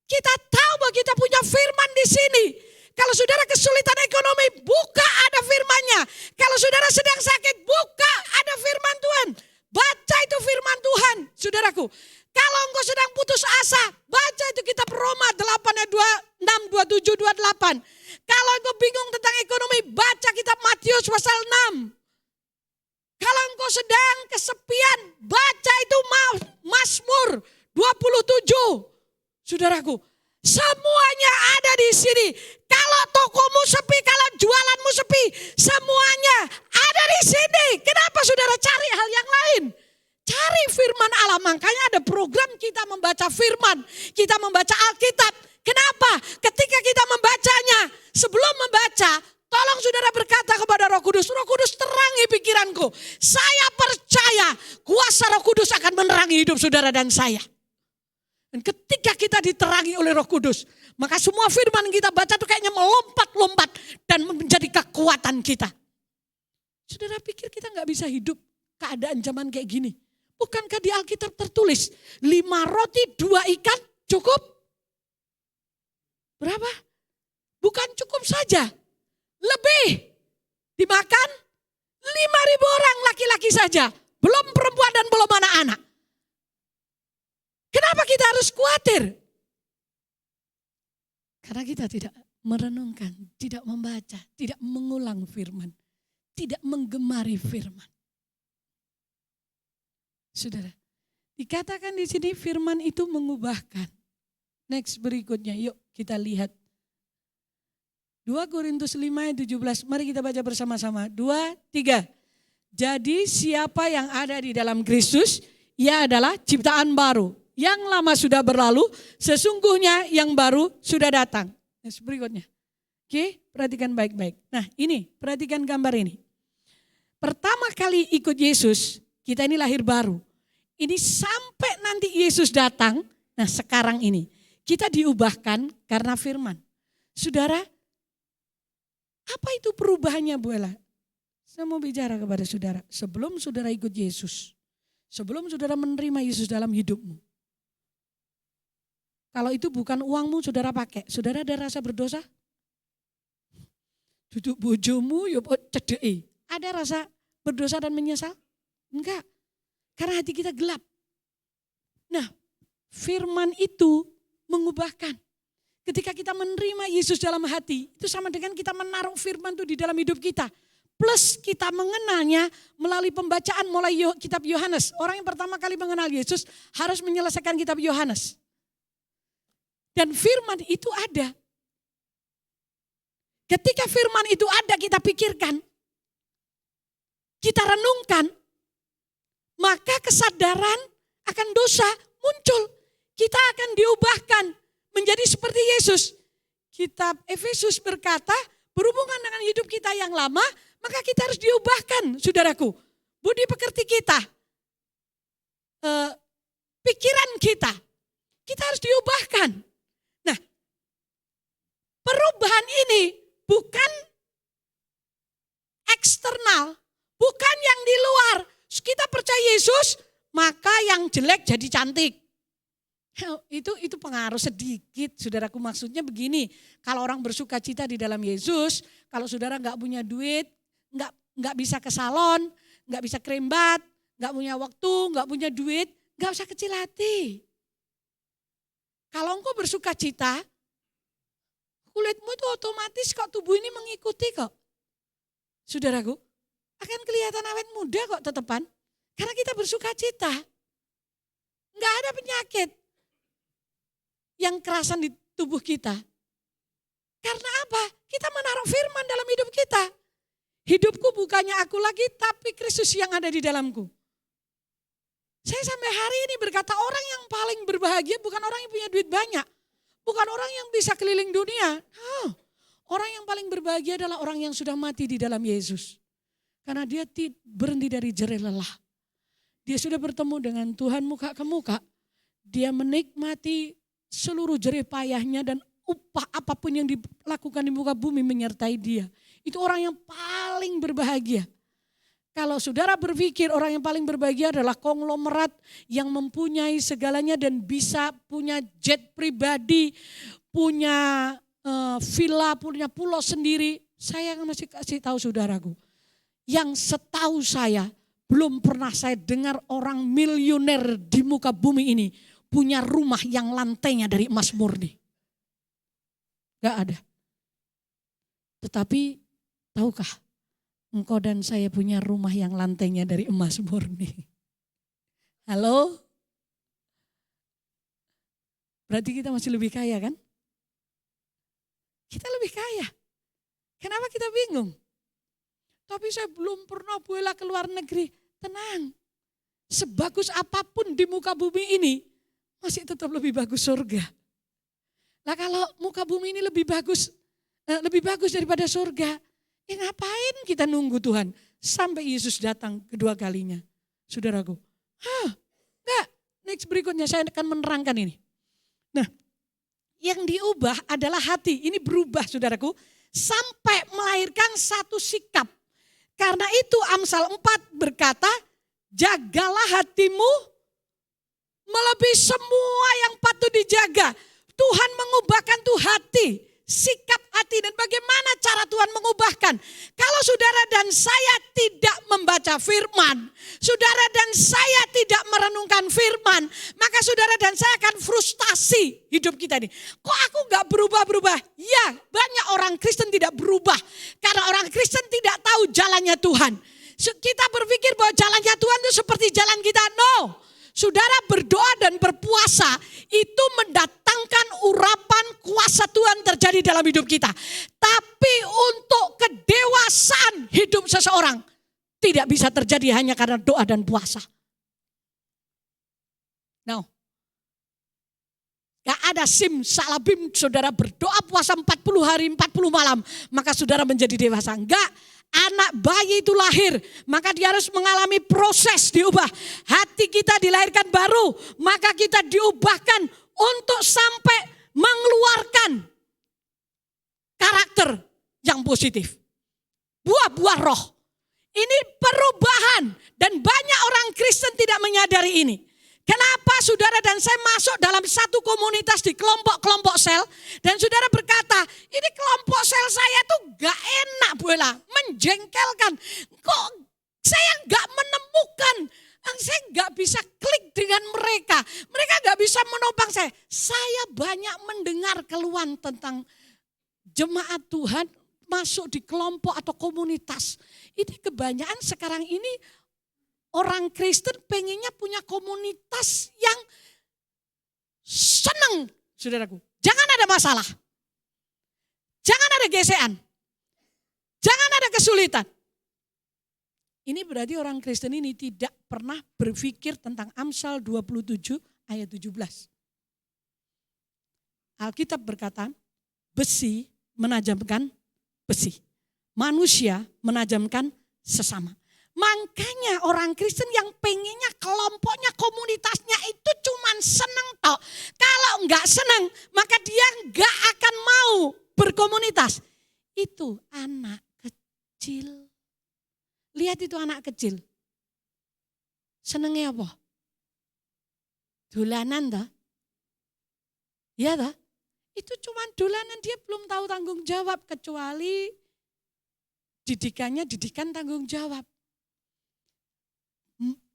kita tahu bahwa kita punya firman di sini. Kalau saudara kesulitan ekonomi, buka ada firmannya. Kalau saudara sedang sakit, buka ada firman Tuhan. Baca itu firman Tuhan, saudaraku. Kalau engkau sedang putus asa, baca itu kitab Roma 8 ayat 26, 27, 28. Kalau engkau bingung tentang ekonomi, baca kitab Matius pasal 6. Kalau engkau sedang kesepian, baca itu Mazmur 27. Saudaraku, semuanya ada di sini. Kalau tokomu sepi, kalau jualanmu sepi, semuanya ada di sini. Kenapa saudara cari hal yang lain? Cari firman Allah. Makanya ada program kita membaca firman. Kita membaca Alkitab. Kenapa? Ketika kita membacanya, sebelum membaca, tolong saudara berkata kepada Roh Kudus, Roh Kudus terangi pikiranku. Saya percaya kuasa Roh Kudus akan menerangi hidup saudara dan saya. Dan ketika kita diterangi oleh Roh Kudus, maka semua firman yang kita baca itu kayaknya melompat-lompat dan menjadi kekuatan kita. Saudara pikir kita gak bisa hidup keadaan zaman kayak gini? Bukankah di Alkitab tertulis 5 roti 2 ikan cukup? Berapa? Bukan cukup saja. Lebih dimakan 5.000 orang laki-laki saja. Belum perempuan dan belum anak-anak. Kenapa kita harus khawatir? Karena kita tidak merenungkan, tidak membaca, tidak mengulang firman. Tidak menggemari firman. Saudara, dikatakan di sini firman itu mengubahkan. Next berikutnya, yuk kita lihat. 2 Korintus 5 ayat 17, mari kita baca bersama-sama. 2, 3. Jadi siapa yang ada di dalam Kristus, ia adalah ciptaan baru. Yang lama sudah berlalu, sesungguhnya yang baru sudah datang. Next berikutnya. Oke, perhatikan baik-baik. Nah ini, perhatikan gambar ini. Pertama kali ikut Yesus, kita ini lahir baru. Ini sampai nanti Yesus datang, nah sekarang ini. Kita diubahkan karena firman. Saudara, apa itu perubahannya Bu Ella? Saya mau bicara kepada saudara. Sebelum saudara ikut Yesus, sebelum saudara menerima Yesus dalam hidupmu. Kalau itu bukan uangmu saudara pakai, saudara ada rasa berdosa? Duduk bojomu ya cedeki. Ada rasa berdosa dan menyesal? Enggak. Karena hati kita gelap. Nah, firman itu mengubahkan. Ketika kita menerima Yesus dalam hati, itu sama dengan kita menaruh firman itu di dalam hidup kita. Plus kita mengenalnya melalui pembacaan mulai kitab Yohanes. Orang yang pertama kali mengenal Yesus harus menyelesaikan kitab Yohanes. Dan firman itu ada. Ketika firman itu ada kita pikirkan, kita renungkan, maka kesadaran akan dosa muncul. Kita akan diubahkan menjadi seperti Yesus. Kitab Efesus berkata, berhubungan dengan hidup kita yang lama, maka maka kita harus diubahkan, saudaraku. Budi pekerti kita, pikiran kita harus diubahkan. Nah, perubahan ini bukan eksternal, bukan yang di luar. Kita percaya Yesus, maka yang jelek jadi cantik. Itu pengaruh sedikit, saudaraku. Maksudnya begini, kalau orang bersuka cita di dalam Yesus, kalau saudara nggak punya duit, nggak bisa ke salon, nggak bisa krembat, nggak punya waktu, nggak punya duit, nggak usah kecil hati. Kalau engkau bersuka cita, kulitmu itu otomatis kok, tubuh ini mengikuti kok. Saudaraku, akan kelihatan awet muda kok tetepan. Karena kita bersuka cita. Enggak ada penyakit yang kerasan di tubuh kita. Karena apa? Kita menaruh firman dalam hidup kita. Hidupku bukannya aku lagi, tapi Kristus yang ada di dalamku. Saya sampai hari ini berkata, orang yang paling berbahagia bukan orang yang punya duit banyak. Bukan orang yang bisa keliling dunia. Orang yang paling berbahagia adalah orang yang sudah mati di dalam Yesus. Karena dia berhenti dari jerih lelah. Dia sudah bertemu dengan Tuhan muka ke muka. Dia menikmati seluruh jerih payahnya dan upah apapun yang dilakukan di muka bumi menyertai dia. Itu orang yang paling berbahagia. Kalau saudara berpikir orang yang paling berbahagia adalah konglomerat yang mempunyai segalanya dan bisa punya jet pribadi, punya villa, punya pulau sendiri. Saya masih kasih tahu saudaraku. Yang setahu saya, belum pernah saya dengar orang miliuner di muka bumi ini punya rumah yang lantainya dari emas murni. Gak ada. Tetapi tahukah, engkau dan saya punya rumah yang lantainya dari emas murni. Halo? Berarti kita masih lebih kaya kan? Kita lebih kaya. Kenapa kita bingung? Tapi saya belum pernah boleh ke luar negeri. Tenang. Sebagus apapun di muka bumi ini, masih tetap lebih bagus surga. Lah kalau muka bumi ini lebih bagus daripada surga, ya ngapain kita nunggu Tuhan sampai Yesus datang kedua kalinya? Saudaraku. Enggak. Next berikutnya saya akan menerangkan ini. Nah, yang diubah adalah hati. Ini berubah saudaraku. Sampai melahirkan satu sikap. Karena itu Amsal 4 berkata, jagalah hatimu melebihi semua yang patut dijaga. Tuhan mengubahkan tuh hati, sikap hati, dan bagaimana cara Tuhan mengubahkan. Kalau saudara dan saya tidak membaca firman, saudara dan saya tidak merenungkan firman, maka saudara dan saya akan frustasi hidup kita ini. Kok aku gak berubah-berubah? Ya, banyak orang Kristen tidak berubah karena orang Kristen tidak tahu jalannya Tuhan. Kita berpikir bahwa jalannya Tuhan itu seperti jalan kita. No. Saudara berdoa dan berpuasa itu mendatangkan urapan kuasa Tuhan terjadi dalam hidup kita. Tapi untuk kedewasaan hidup seseorang tidak bisa terjadi hanya karena doa dan puasa. No. Gak ada simsalabim saudara berdoa puasa 40 hari 40 malam maka saudara menjadi dewasa. Enggak. Anak bayi itu lahir, maka dia harus mengalami proses diubah. Hati kita dilahirkan baru, maka kita diubahkan untuk sampai mengeluarkan karakter yang positif. Buah-buah roh. Ini perubahan dan banyak orang Kristen tidak menyadari ini. Kenapa saudara dan saya masuk dalam satu komunitas di kelompok-kelompok sel. Dan saudara berkata, ini kelompok sel saya tuh gak enak Buela, menjengkelkan. Kok saya gak menemukan, saya gak bisa klik dengan mereka. Mereka gak bisa menopang saya. Saya banyak mendengar keluhan tentang jemaat Tuhan masuk di kelompok atau komunitas. Ini kebanyakan sekarang ini orang Kristen pengennya punya komunitas yang senang, saudaraku. Jangan ada masalah. Jangan ada gesekan. Jangan ada kesulitan. Ini berarti orang Kristen ini tidak pernah berpikir tentang Amsal 27 ayat 17. Alkitab berkata, besi menajamkan besi. manusia menajamkan sesama. Makanya orang Kristen yang pengennya kelompoknya, komunitasnya itu cuman seneng tok. Kalau enggak seneng, maka dia enggak akan mau berkomunitas. Itu anak kecil. Lihat itu anak kecil. Senengnya apa? Dolanan toh. Ya toh? Itu cuman dolanan, dia belum tahu tanggung jawab kecuali didikannya didikan tanggung jawab.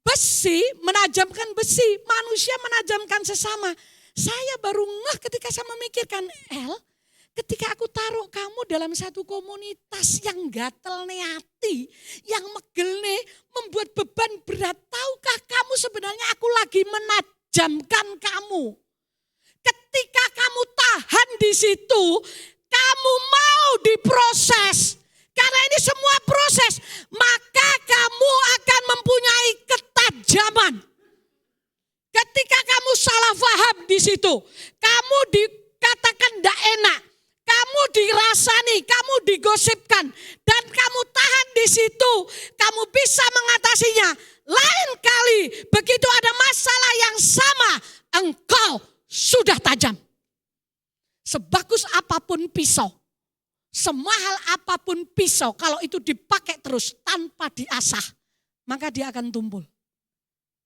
Besi menajamkan besi, manusia menajamkan sesama. Saya baru ngeh ketika saya memikirkan, ketika aku taruh kamu dalam satu komunitas yang gatel hati, yang megel membuat beban berat, tahukah kamu sebenarnya aku lagi menajamkan kamu. Ketika kamu tahan di situ, kamu mau diproses. Karena ini semua proses, maka kamu akan mempunyai ketajaman. Ketika kamu salah paham di situ, kamu dikatakan tidak enak, kamu dirasani, kamu digosipkan, dan kamu tahan di situ, kamu bisa mengatasinya. Lain kali begitu ada masalah yang sama, engkau sudah tajam. Sebagus apapun pisau, semahal apapun pisau, kalau itu dipakai terus tanpa diasah, maka dia akan tumpul.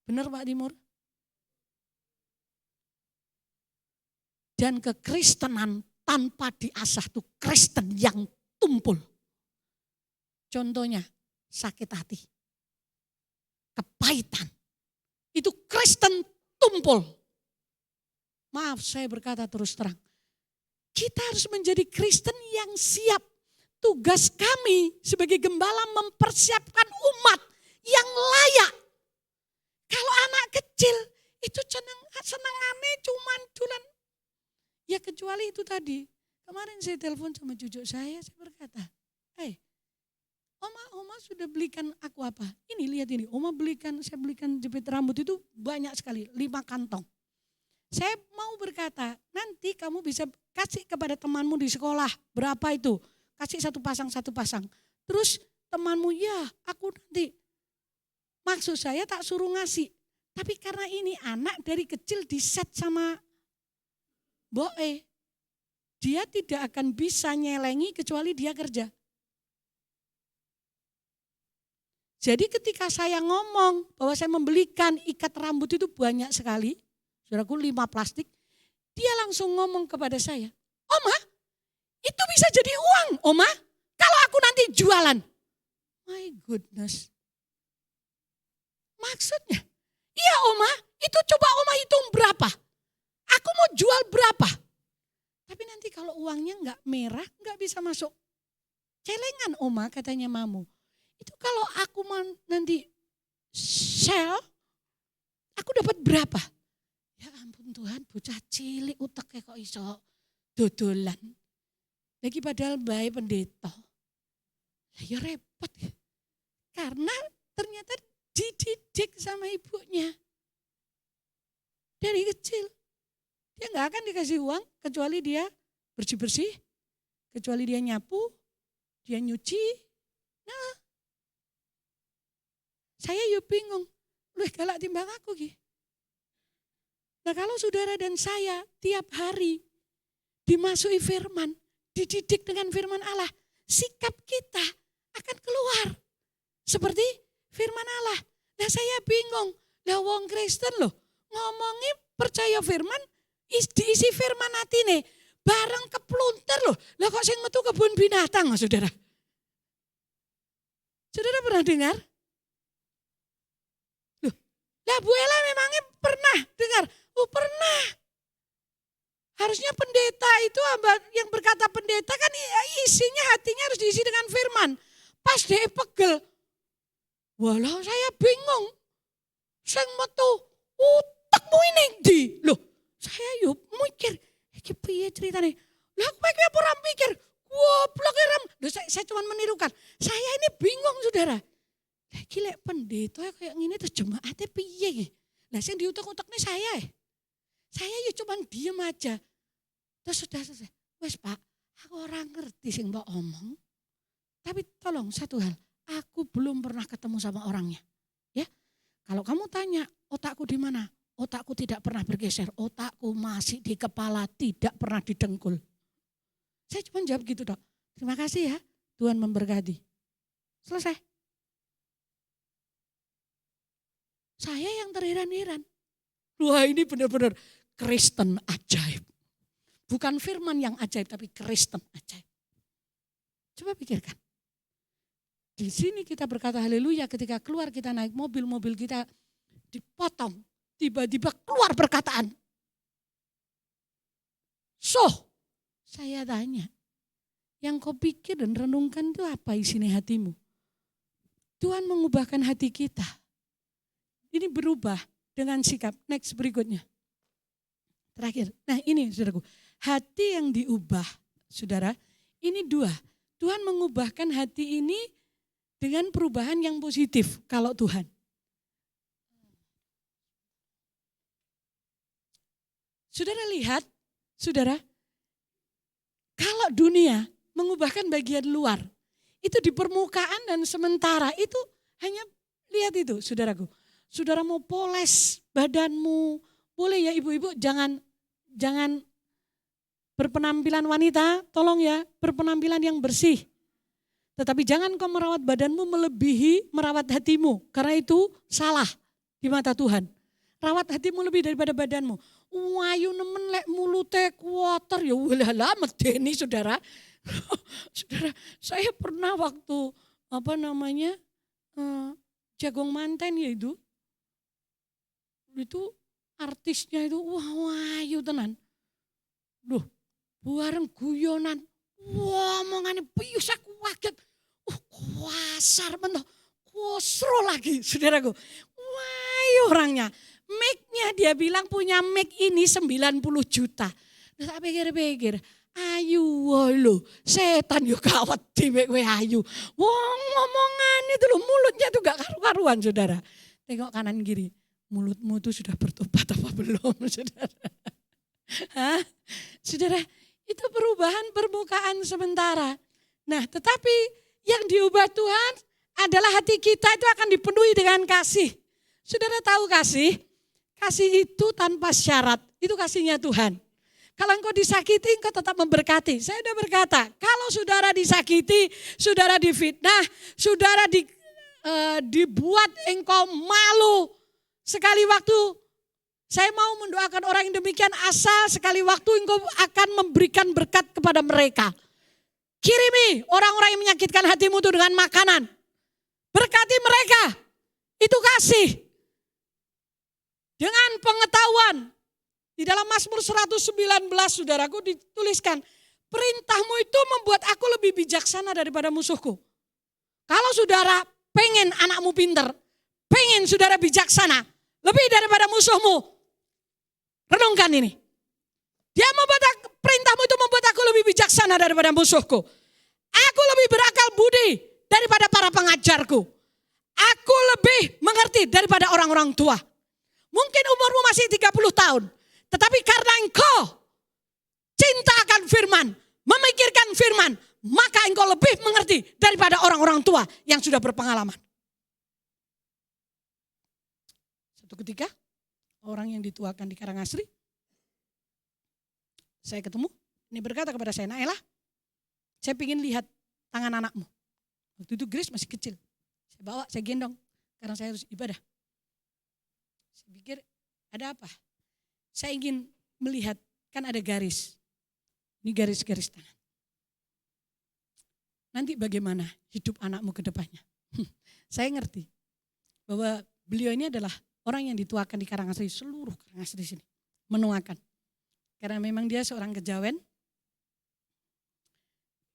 Benar Pak Timur? Dan kekristenan tanpa diasah itu Kristen yang tumpul. Contohnya sakit hati, kepahitan. Itu Kristen tumpul. Maaf saya berkata terus terang. Kita harus menjadi Kristen yang siap. Tugas kami sebagai gembala mempersiapkan umat yang layak. Kalau anak kecil itu senengannya cuman dulan. Ya kecuali itu tadi. Kemarin saya telepon sama cucu saya berkata, Oma sudah belikan aku apa? Ini lihat ini, saya belikan jepit rambut itu banyak sekali, 5 kantong. Saya mau berkata, nanti kamu bisa kasih kepada temanmu di sekolah, berapa itu? Kasih satu pasang. Terus temanmu, ya aku nanti. Maksud saya tak suruh ngasih. Tapi karena ini anak dari kecil diset sama Boe, dia tidak akan bisa nyelengi kecuali dia kerja. Jadi ketika saya ngomong bahwa saya membelikan ikat rambut itu banyak sekali, saudaraku 5 plastik, dia langsung ngomong kepada saya, Oma, itu bisa jadi uang, Oma, kalau aku nanti jualan. My goodness. Maksudnya, iya Oma, itu coba Oma hitung berapa. Aku mau jual berapa. Tapi nanti kalau uangnya enggak merah, enggak bisa masuk. Celengan Oma, katanya Mamu. Itu kalau aku nanti sell, aku dapat berapa? Ya ampun Tuhan, bocah cilik uteknya kok iso dodolan. Lagi padahal baik pendeta. Ya repot ya. Karena ternyata dididik sama ibunya. Dari kecil. Dia gak akan dikasih uang kecuali dia bersih-bersih. Kecuali dia nyapu, dia nyuci. Nah, saya yuk bingung. Lu galak timbang aku gitu. Nah kalau saudara dan saya tiap hari dimasuki firman, dididik dengan firman Allah, sikap kita akan keluar seperti firman Allah. Nah saya bingung, lah wong Kristen loh ngomongin percaya firman, diisi firman hati nih, bareng keplunter loh, lah kok sing metu kebun binatang saudara. Saudara pernah dengar? Loh, lah Bu Ella memangnya pernah dengar? Oh pernah. Harusnya pendeta itu yang berkata pendeta kan isinya hatinya harus diisi dengan firman. Pas dia pegel. Walau saya bingung. Sing metu utekmu ini di. Loh saya yuk mikir. Iki piye ceritanya. Lah kowe ki apa ora mikir. Goblok ram. Loh saya cuma menirukan. Saya ini bingung saudara. Lagi lek pendeta kayak ngene terus jemaatnya piye iki. Lah sing diutek-utekne saya. Saya ya cuma diem aja. Terus sudah selesai. Wes Pak, aku orang ngerti sing mbok omong. Tapi tolong satu hal, aku belum pernah ketemu sama orangnya. Ya, kalau kamu tanya otakku di mana? Otakku tidak pernah bergeser, otakku masih di kepala, tidak pernah di dengkul. Saya cuma jawab gitu dok. Terima kasih ya, Tuhan memberkati. Selesai. Saya yang terheran-heran. Wah ini benar-benar Kristen ajaib. Bukan firman yang ajaib, tapi Kristen ajaib. Coba pikirkan. Di sini kita berkata haleluya, ketika keluar kita naik mobil, mobil kita dipotong. Tiba-tiba keluar perkataan. So, saya tanya, yang kau pikir dan renungkan itu apa isinya hatimu? Tuhan mengubahkan hati kita. Ini berubah dengan sikap. Next berikutnya. Terakhir. Nah ini saudaraku. Hati yang diubah, saudara, ini dua. Tuhan mengubahkan hati ini dengan perubahan yang positif kalau Tuhan. Saudara lihat, saudara, kalau dunia mengubahkan bagian luar, itu di permukaan dan sementara, itu hanya lihat itu saudaraku. Saudara mau poles badanmu, boleh ya ibu-ibu jangan berpenampilan wanita, tolong ya berpenampilan yang bersih. Tetapi jangan kau merawat badanmu melebihi merawat hatimu, karena itu salah di mata Tuhan. Rawat hatimu lebih daripada badanmu. Wayu nemen lek mulute kuoter ya walah medeni saudara. Saudara, saya pernah waktu jagung manten ya itu artisnya itu wayu tenan. Duh, bareng guyonan. Wah, omongannya pius aku kaget. Kuasar mentoh. Kosro lagi, saudaraku. Wayu orangnya. Mic-nya dia bilang punya mic ini 90 juta. Nah, tak pikir-pikir. Ayu lo, setan yo kawat di mic ayu. Wong ngomongan itu loh, mulutnya tuh gak karu-karuan saudara. Tengok kanan kiri. Mulutmu tuh sudah bertobat apa belum saudara? Hah? Saudara, itu perubahan permukaan sementara. Nah tetapi yang diubah Tuhan adalah hati kita itu akan dipenuhi dengan kasih. Saudara tahu kasih? Kasih itu tanpa syarat, itu kasihnya Tuhan. Kalau engkau disakiti, engkau tetap memberkati. Saya sudah berkata, kalau saudara disakiti, saudara difitnah, saudara dibuat engkau malu. Sekali waktu saya mau mendoakan orang yang demikian, asal sekali waktu engkau akan memberikan berkat kepada mereka. Kirimi orang-orang yang menyakitkan hatimu itu dengan makanan. Berkati mereka, itu kasih. Dengan pengetahuan, di dalam Mazmur 119 saudaraku dituliskan, perintahmu itu membuat aku lebih bijaksana daripada musuhku. Kalau saudara pengen anakmu pinter, pengen saudara bijaksana, lebih daripada musuhmu, renungkan ini. Dia membuat perintahmu itu membuat aku lebih bijaksana daripada musuhku. Aku lebih berakal budi daripada para pengajarku. Aku lebih mengerti daripada orang-orang tua. Mungkin umurmu masih 30 tahun. Tetapi karena engkau cinta akan firman, memikirkan firman, maka engkau lebih mengerti daripada orang-orang tua yang sudah berpengalaman. Suatu ketika orang yang dituakan di Karangasri, saya ketemu, ini berkata kepada saya, Naela, saya ingin lihat tangan anakmu. Waktu itu Grace masih kecil. Saya bawa, saya gendong, karena saya harus ibadah. Saya pikir ada apa? Saya ingin melihat, kan ada garis. Ini garis-garis tangan. Nanti bagaimana hidup anakmu ke depannya? Saya ngerti bahwa beliau ini adalah orang yang dituakan di Karangasri, seluruh Karangasri sini. Menuakan. Karena memang dia seorang kejawen.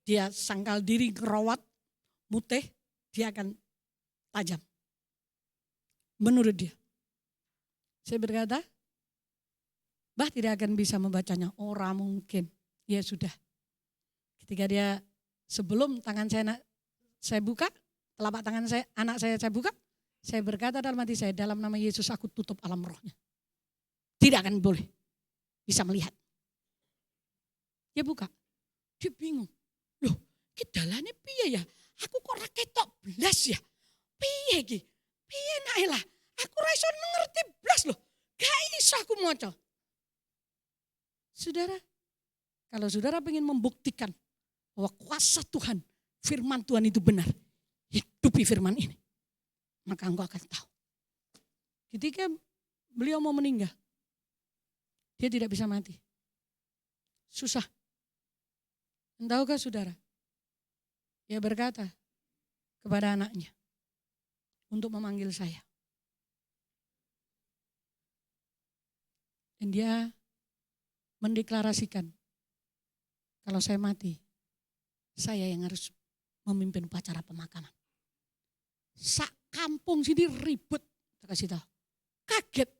Dia sangkal diri ngerawat, mutih, dia akan tajam. Menurut dia. Saya berkata, Bah tidak akan bisa membacanya. Orang mungkin. Ya sudah. Ketika dia sebelum tangan saya buka, telapak tangan saya, anak saya buka, saya berkata dalam hati saya, dalam nama Yesus aku tutup alam rohnya. Tidak akan boleh bisa melihat. Dia buka. Dia bingung. Loh, kedalane piye ya? aku kok ora ketok blas ya. Piye iki? Piye Naila? Aku ora iso ngerti blas loh. Gak iso aku maca. Saudara, kalau saudara ingin membuktikan bahwa kuasa Tuhan, firman Tuhan itu benar, hidupi firman ini, maka engkau akan tahu. Ketika beliau mau meninggal, dia tidak bisa mati. Susah. Tahukah saudara? Dia berkata kepada anaknya untuk memanggil saya. Dan dia mendeklarasikan, kalau saya mati, saya yang harus memimpin upacara pemakaman. Sak kampung sini ribut, saya kasih tahu. Kaget.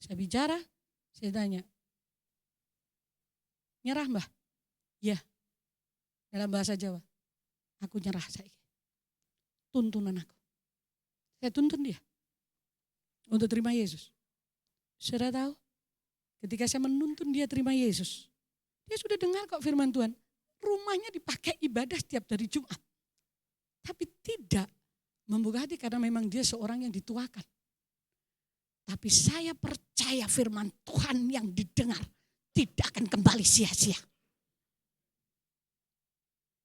Saya bicara, saya tanya, nyerah mbah? Ya, dalam bahasa Jawa, aku nyerah saya. Tuntunan aku. Saya tuntun dia untuk terima Yesus. Saudara tahu, ketika saya menuntun dia terima Yesus, dia sudah dengar kok firman Tuhan. Rumahnya dipakai ibadah setiap hari Jumat. Tapi tidak membuka hati karena memang dia seorang yang dituakan. Tapi saya percaya firman Tuhan yang didengar tidak akan kembali sia-sia.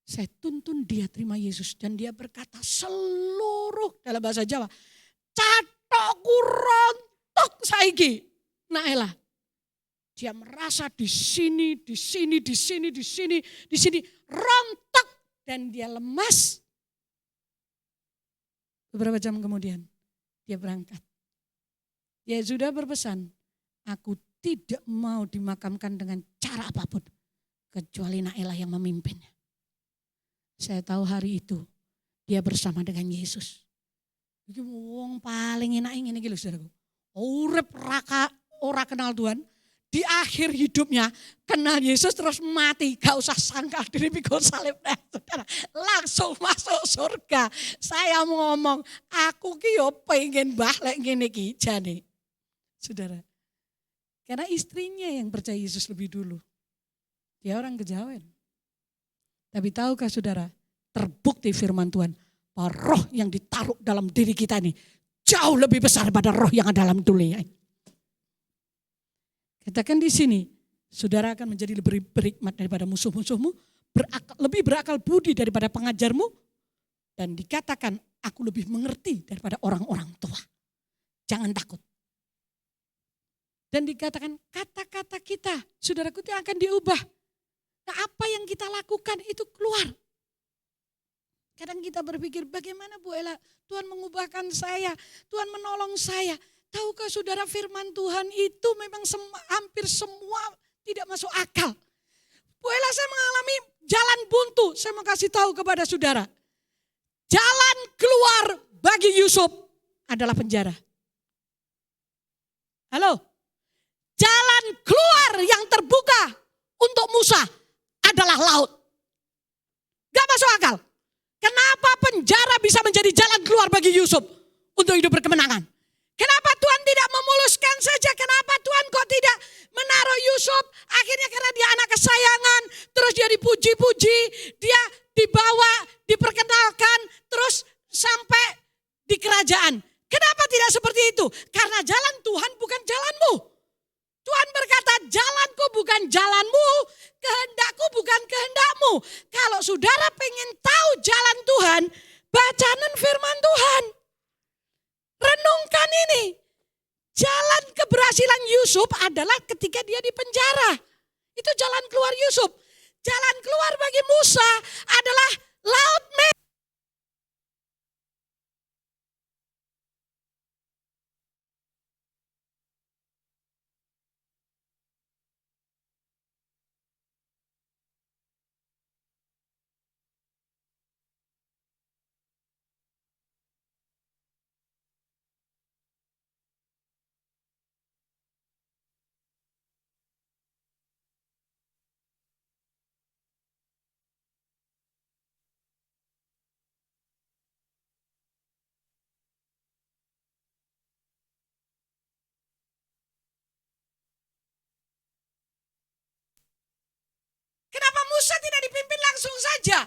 Saya tuntun dia terima Yesus dan dia berkata seluruh dalam bahasa Jawa, catokku rontok saiki. Naila, dia merasa di sini rontok dan dia lemas. Beberapa jam kemudian dia berangkat. Dia sudah berpesan, aku tidak mau dimakamkan dengan cara apapun kecuali Naila yang memimpinnya. Saya tahu hari itu dia bersama dengan Yesus. Iki wong paling enak ngene iki lho saudaraku. Urip ora kenal Tuhan, di akhir hidupnya kenal Yesus terus mati, gak usah sangka diri pikul salib, saudara, langsung masuk surga. Saya mau ngomong, aku ki yo pengen balik ngene iki jane. Saudara, karena istrinya yang percaya Yesus lebih dulu. Dia orang Kejawen. Tapi tahukah saudara, terbukti firman Tuhan, bahwa roh yang ditaruh dalam diri kita ini jauh lebih besar daripada roh yang ada dalam dunia ini. Katakan di sini, saudara akan menjadi lebih berhikmat daripada musuh-musuhmu, lebih berakal budi daripada pengajarmu, dan dikatakan aku lebih mengerti daripada orang-orang tua. Jangan takut. Dan dikatakan kata-kata kita, saudaraku, itu akan diubah. Nah, apa yang kita lakukan itu keluar. Kadang kita berpikir bagaimana Bu Ella, Tuhan mengubahkan saya, Tuhan menolong saya. Tahukah saudara firman Tuhan itu memang hampir semua tidak masuk akal. Bu Ella, saya mengalami jalan buntu. Saya mau kasih tahu kepada saudara. Jalan keluar bagi Yusuf adalah penjara. Halo? Jalan keluar yang terbuka untuk Musa adalah laut. Gak masuk akal. Kenapa penjara bisa menjadi jalan keluar bagi Yusuf untuk hidup berkemenangan? Kenapa Tuhan tidak memuluskan saja? Kenapa Tuhan kok tidak menaruh Yusuf? Akhirnya karena dia anak kesayangan, terus dia dipuji-puji, dia dibawa, diperkenalkan, terus sampai di kerajaan. Kenapa tidak seperti itu? Karena jalan Tuhan bukan jalanmu. Tuhan berkata, jalanku bukan jalanmu, kehendakku bukan kehendakmu. Kalau saudara pengen tahu jalan Tuhan, bacakan firman Tuhan. Renungkan ini. Jalan keberhasilan Yusuf adalah ketika dia di penjara. Itu jalan keluar Yusuf. Jalan keluar bagi Musa adalah laut merah. Kenapa Musa tidak dipimpin langsung saja?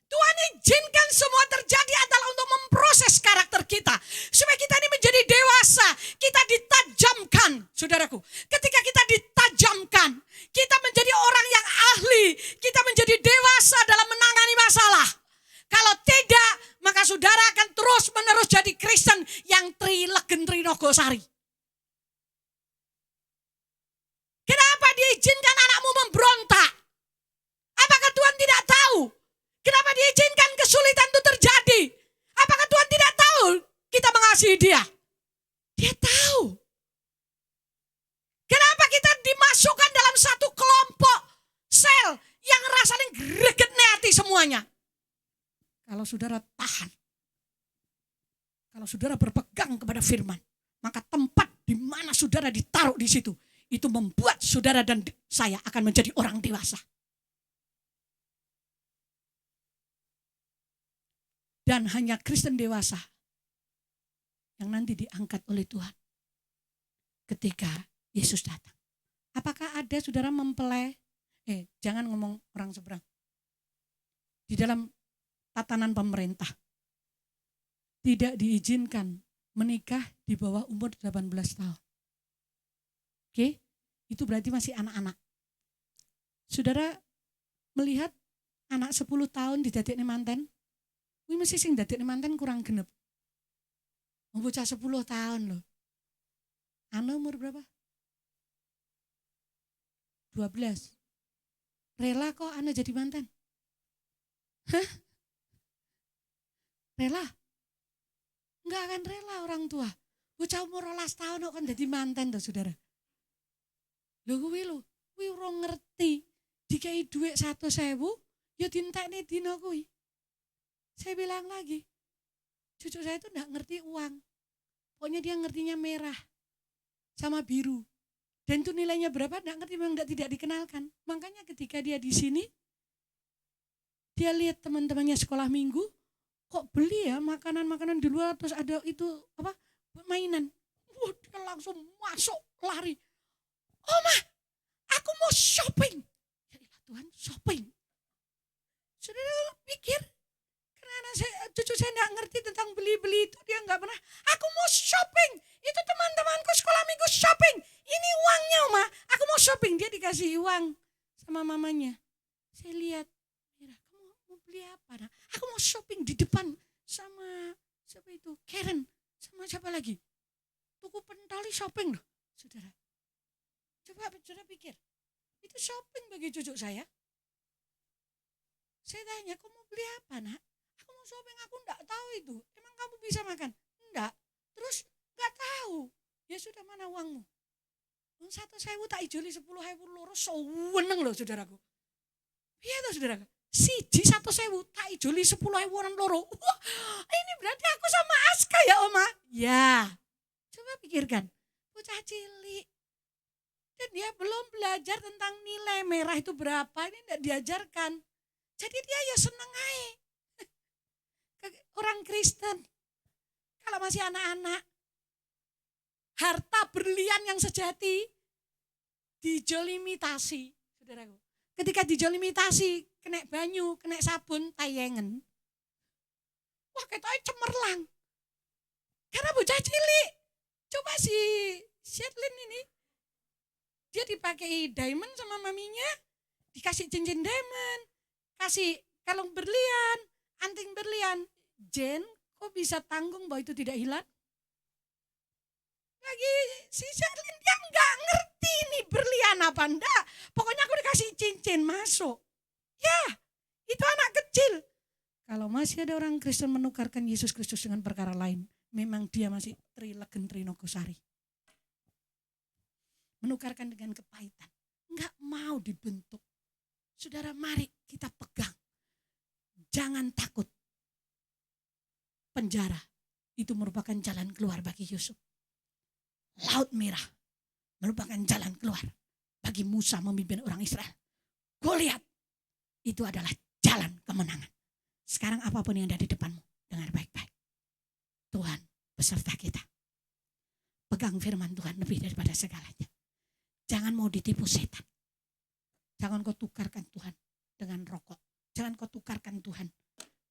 Tuhan izinkan semua terjadi adalah untuk memproses karakter kita. Supaya kita ini menjadi dewasa. Kita ditajamkan, saudaraku. Ketika kita ditajamkan, kita menjadi orang yang ahli. Kita menjadi dewasa dalam menangani masalah. Kalau tidak, maka saudara akan terus menerus jadi Kristen yang trilegen trinogosari. Kenapa diizinkan anakmu memberontak? Apakah Tuhan tidak tahu? Kenapa diizinkan kesulitan itu terjadi? Apakah Tuhan tidak tahu kita mengasihi dia? Dia tahu. Kenapa kita dimasukkan dalam satu kelompok sel yang rasanya greget hati semuanya? Kalau saudara tahan, kalau saudara berpegang kepada firman, maka tempat di mana saudara ditaruh di situ, itu membuat saudara dan saya akan menjadi orang dewasa. Dan hanya Kristen dewasa yang nanti diangkat oleh Tuhan ketika Yesus datang. Apakah ada saudara mempelai? Jangan ngomong orang seberang. Di dalam tatanan pemerintah tidak diizinkan menikah di bawah umur 18 tahun. Oke, itu berarti masih anak-anak. Saudara melihat anak 10 tahun didadekne manten, kuwi mesti sing dadekne manten kurang genep. Wong bocah 10 tahun loh. Ana umur berapa? 12. Rela kok ana jadi manten? Hah? Rela? Enggak akan rela orang tua. Bocah umur 12 tahun kok kan jadi manten tuh saudara. Lho kuwi urung ngerti. Dikai duit 100.000, ya dintekne dina kuwi. Saya bilang lagi, cucu saya itu enggak ngerti uang. Pokoknya dia ngertinya merah sama biru. Dan itu nilainya berapa enggak ngerti, memang tidak dikenalkan. Makanya ketika dia di sini, dia lihat teman-temannya sekolah minggu, kok beli ya makanan-makanan di luar, terus ada itu apa mainan. Wah, dia langsung masuk lari. Oma, aku mau shopping. Ya Tuhan, shopping. Saudara pikir, karena cucu saya nggak ngerti tentang beli-beli itu, dia nggak pernah. Aku mau shopping. Itu teman-temanku sekolah minggu shopping. Ini uangnya, Oma. Aku mau shopping. Dia dikasih uang sama mamanya. Saya lihat, kamu mau beli apa? Nah, aku mau shopping di depan sama siapa itu? Karen. Sama siapa lagi? Tuku pentali shopping loh, saudara. Coba saudara pikir, itu shopping bagi cucu saya. Saya tanya, kamu mau beli apa nak? Aku mau shopping, aku enggak tahu itu. Emang kamu bisa makan? Enggak. Terus enggak tahu. Ya sudah, mana uangmu? 1.000 tak ijoli 10.000 loro, seweneng loh saudaraku. Iya tuh saudaraku. Siji 1.000 tak ijoli 10.000 orang loro. Wah, ini berarti aku sama Aska ya Oma? Ya. Coba pikirkan, bocah cilik. Dan dia belum belajar tentang nilai merah itu berapa, ini enggak diajarkan. Jadi dia ya seneng aja. Orang Kristen, kalau masih anak-anak, harta berlian yang sejati dijolimitasi, saudaraku. Ketika dijolimitasi, kena banyu, kena sabun, tayengen. Wah, ketoknya cemerlang. Karena bocah cilik. Coba si Shetlin ini, dia dipakai diamond sama maminya, dikasih cincin diamond, kasih kalung berlian, anting berlian. Jen, kok bisa tanggung bahwa itu tidak hilang? Lagi si Shetlin dia nggak ngerti nih berlian apa enggak. Pokoknya aku dikasih cincin masuk. Ya, itu anak kecil. Kalau masih ada orang Kristen menukarkan Yesus Kristus dengan perkara lain, memang dia masih trilegen trinogosari. Menukarkan dengan kepahitan. Enggak mau dibentuk. Saudara, mari kita pegang. Jangan takut. Penjara itu merupakan jalan keluar bagi Yusuf. Laut Merah merupakan jalan keluar bagi Musa memimpin orang Israel. Goliat itu adalah jalan kemenangan. Sekarang apapun yang ada di depanmu, dengar baik-baik. Tuhan beserta kita. Pegang firman Tuhan lebih daripada segalanya. Jangan mau ditipu setan. Jangan kau tukarkan Tuhan dengan rokok. Jangan kau tukarkan Tuhan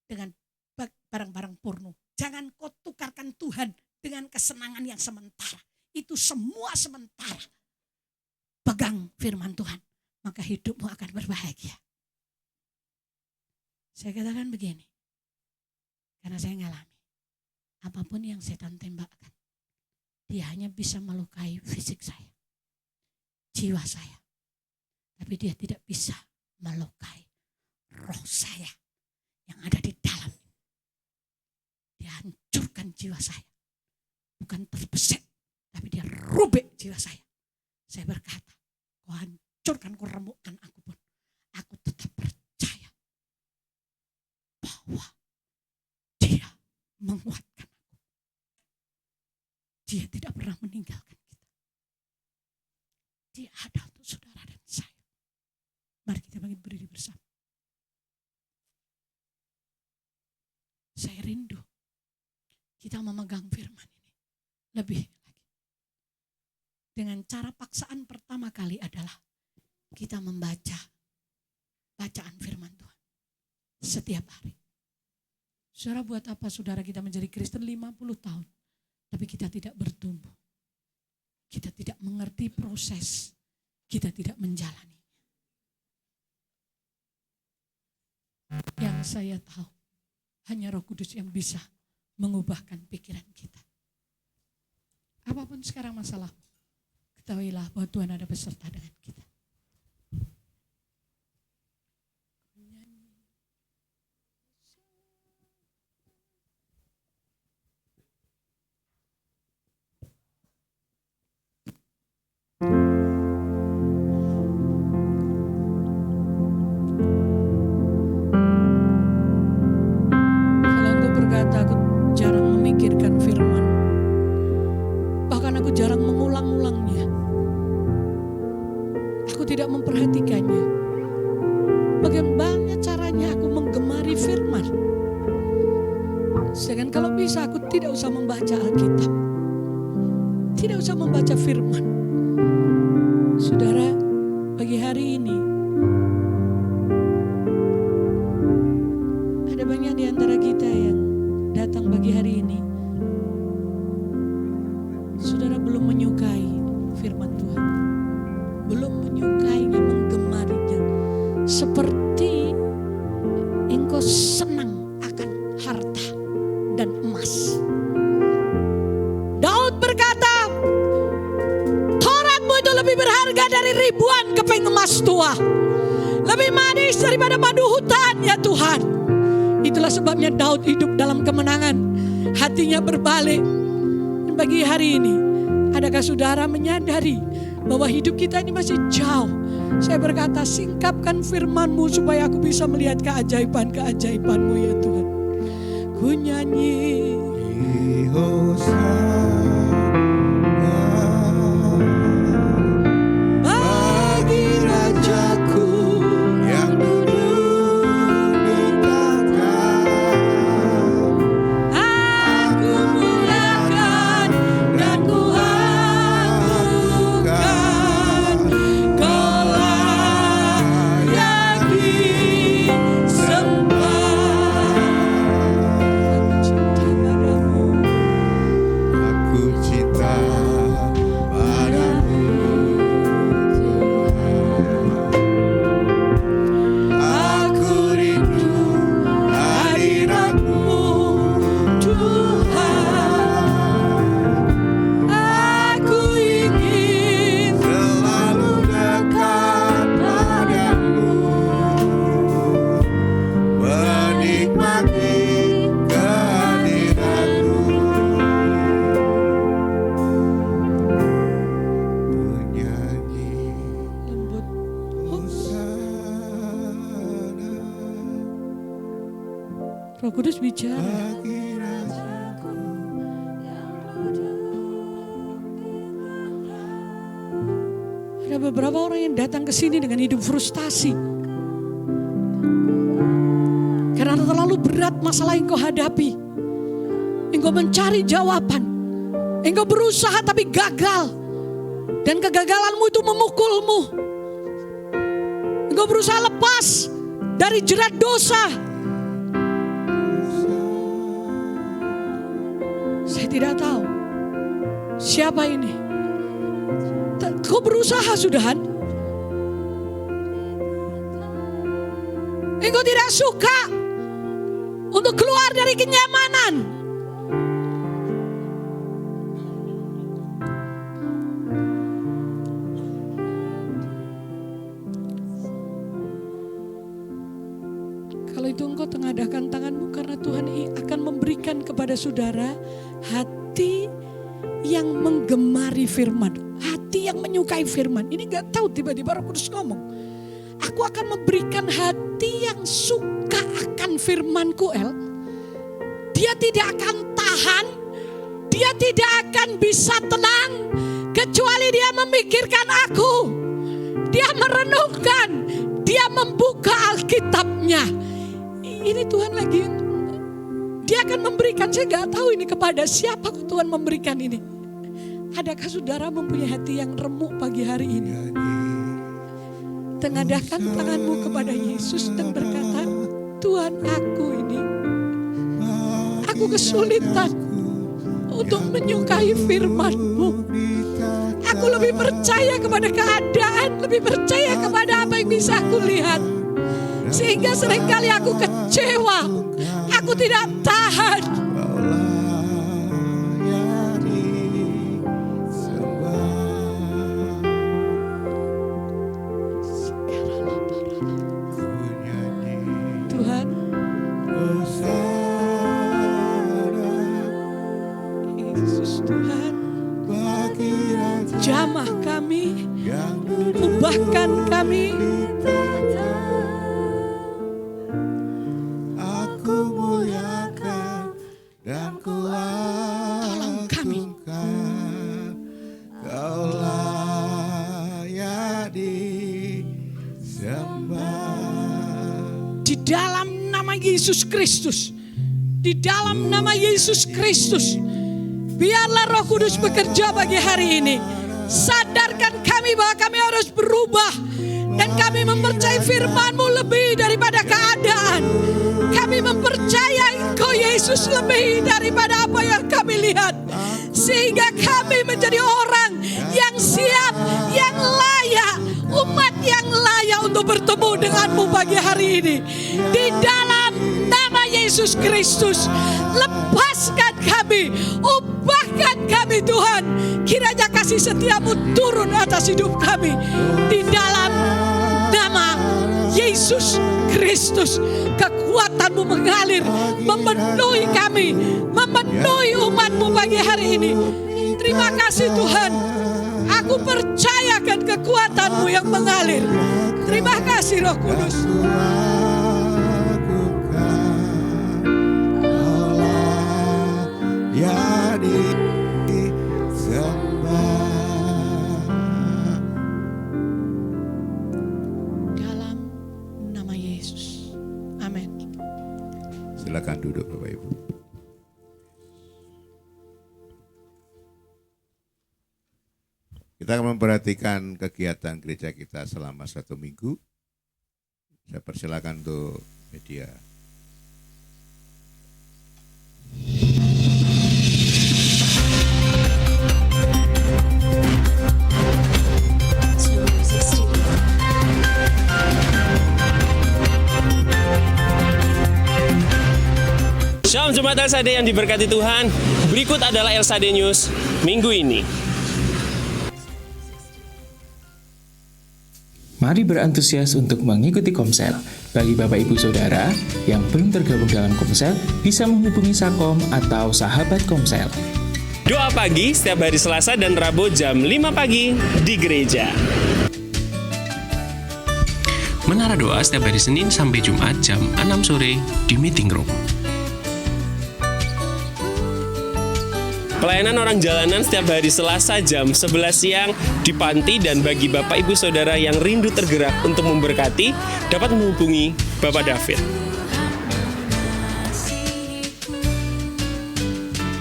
dengan barang-barang porno. Jangan kau tukarkan Tuhan dengan kesenangan yang sementara. Itu semua sementara. Pegang firman Tuhan, maka hidupmu akan berbahagia. Saya katakan begini, karena saya ngalami. Apapun yang setan tembakkan, dia hanya bisa melukai fisik saya, jiwa saya. Tapi dia tidak bisa melukai roh saya yang ada di dalam. Dia hancurkan jiwa saya. Bukan terbeset, tapi dia robek jiwa saya. Saya berkata, kau hancurkan, kau remukkan aku pun. Aku tetap percaya bahwa dia menguatkan aku. Dia tidak pernah meninggalkan kita. Dia ada untuk saudara dan saya. Mari kita bangkit berdiri bersama. Saya rindu kita memegang firman ini lebih lagi. Dengan cara paksaan pertama kali adalah kita membaca bacaan firman Tuhan setiap hari. Saudara, buat apa saudara kita menjadi Kristen 50 tahun tapi kita tidak bertumbuh. Kita tidak mengerti proses, kita tidak menjalani. Yang saya tahu hanya Roh Kudus yang bisa mengubahkan pikiran kita. Apapun sekarang masalah, ketahuilah bahwa Tuhan ada beserta dengan kita. Kalau engkau berkata, aku jarang memikirkan firman. Bahkan aku jarang mengulang-ulangnya. Aku tidak memperhatikannya. Bagaimana caranya aku menggemari firman? Sedangkan kalau bisa aku tidak usah membaca Alkitab. Tidak usah membaca firman. Saudara, pagi hari ini ada banyak di antara kita yang datang pagi hari ini. Saudara belum menyukai firman Tuhan. Belum menyukainya, menggemarinya. Seperti engkau senang akan harta dan emas. Daud berkata, Tauratmu itu lebih berharga dari ribuan keping emas tua. Lebih manis daripada madu hutan, ya Tuhan. Itulah sebabnya Daud hidup dalam kemenangan. Hatinya berbalik. Dan pagi hari ini, adakah saudara menyadari bahwa hidup kita ini masih jauh? Saya berkata, singkapkan firman-Mu supaya aku bisa melihat keajaiban-keajaiban-Mu, ya Tuhan. Ku nyanyi bagi Rajaku yang duduk di tahta. Aku muliakan dan ku agungkan. Kau layak disembah. Aku cinta padamu, Tuhan. Aku rindu hadirat-Mu, Tuhan. Aku ingin selalu dekat padamu, menikmati kehadirat-Mu. Menyanyi lembut Hosana. Roh Kudus bicara. Ada beberapa orang yang datang ke sini dengan hidup frustasi. Karena terlalu berat masalah yang kau hadapi. Engkau mencari jawaban. Engkau berusaha tapi gagal. Dan kegagalanmu itu memukulmu. Engkau berusaha lepas dari jerat dosa. tidak tahu siapa ini. Kau berusaha sudahan. Engkau tidak suka untuk keluar dari kenyamanan. Kalau itu engkau tengadahkan tanganmu, karena Tuhan akan memberikan kepada saudara hati yang menggemari firman. Hati yang menyukai firman. Ini gak tahu, tiba-tiba Roh Kudus ngomong, aku akan memberikan hati yang suka akan firman-Ku, El. Dia tidak akan tahan, dia tidak akan bisa tenang kecuali dia memikirkan aku. Dia merenungkan, dia membuka Alkitabnya. Ini Tuhan lagi, dia akan memberikan, saya gak tahu ini kepada siapa Tuhan memberikan ini. Adakah saudara mempunyai hati yang remuk pagi hari ini? Tengadahkan tanganmu kepada Yesus dan berkata, Tuhan, aku ini, aku kesulitan untuk menyukai firman-Mu. Aku lebih percaya kepada keadaan, lebih percaya kepada apa yang bisa aku lihat. Sehingga seringkali aku kecewa, aku tidak tahan. Jamah kami, ubahkan kami. Aku muliakan dan Tolong kami. Kau layak disembah. Di dalam nama Yesus Kristus, di dalam nama Yesus Kristus, biarlah Roh Kudus bekerja bagi hari ini. Sadarkan kami bahwa kami harus berubah. Dan kami mempercayai firman-Mu lebih daripada keadaan. Kami mempercayai Engkau Yesus lebih daripada apa yang kami lihat. Sehingga kami menjadi orang yang siap, yang layak. Umat yang layak untuk bertemu dengan-Mu pagi hari ini. Di dalam nama Yesus Kristus, lepaskan kami, ubahkan kami Tuhan. Kiranya kasih setia-Mu turun atas hidup kami. Di dalam nama Yesus Kristus, kekuatan-Mu mengalir, memenuhi kami, memenuhi umat-Mu pagi hari ini. Terima kasih Tuhan. Aku percayakan kekuatan-Mu yang mengalir. Terima kasih Roh Kudus. Dalam nama Yesus. Amin. Silakan duduk Bapak Ibu. Kita akan memperhatikan kegiatan gereja kita selama 1 minggu. Saya persilakan untuk media. Shalom Jemaat LSAD yang diberkati Tuhan. Berikut adalah LSAD News minggu ini. Mari berantusias untuk mengikuti Komsel. Bagi Bapak Ibu Saudara yang belum tergabung dalam Komsel, bisa menghubungi Sakom atau sahabat Komsel. Doa pagi setiap hari Selasa dan Rabu jam 5 pagi di gereja. Menara doa setiap hari Senin sampai Jumat jam 6 sore di meeting room. Pelayanan orang jalanan setiap hari Selasa jam 11 siang di Panti, dan bagi Bapak Ibu Saudara yang rindu tergerak untuk memberkati dapat menghubungi Bapak David.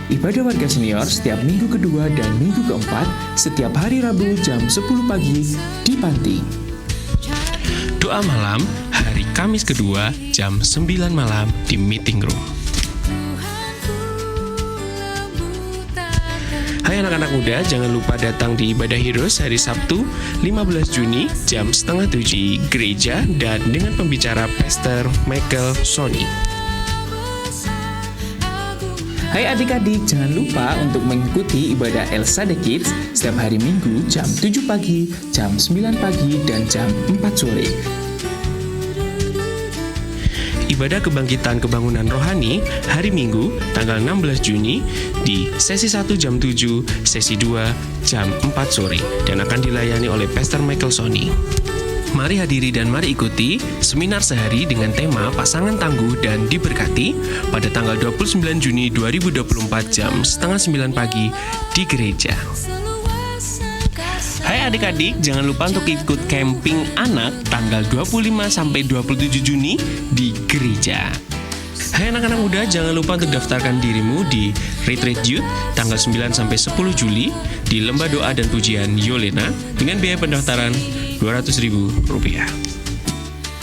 Ibadah warga senior setiap minggu kedua dan minggu keempat setiap hari Rabu jam 10 pagi di Panti. Doa malam hari Kamis kedua jam 9 malam di meeting room. anak-anak muda, jangan lupa datang di Ibadah Heroes hari Sabtu 15 Juni jam 6:30 di gereja dan dengan pembicara Pastor Michael Sony. Hai adik-adik, jangan lupa untuk mengikuti ibadah Elsa The Kids setiap hari Minggu jam 7 pagi, jam 9 pagi, dan jam 4 sore. Ibadah kebangkitan kebangunan rohani hari Minggu tanggal 16 Juni di sesi 1 jam 7, sesi 2 jam 4 sore dan akan dilayani oleh Pastor Michael Sony. Mari hadiri dan mari ikuti seminar sehari dengan tema Pasangan Tangguh dan Diberkati pada tanggal 29 Juni 2024 jam 8:30 pagi di gereja. Hai adik-adik, jangan lupa untuk ikut camping anak tanggal 25 sampai 27 Juni di gereja. Hai anak-anak muda, jangan lupa untuk daftarkan dirimu di Retreat Youth tanggal 9 sampai 10 Juli di Lembah Doa dan Pujian Yolena dengan biaya pendaftaran Rp200.000.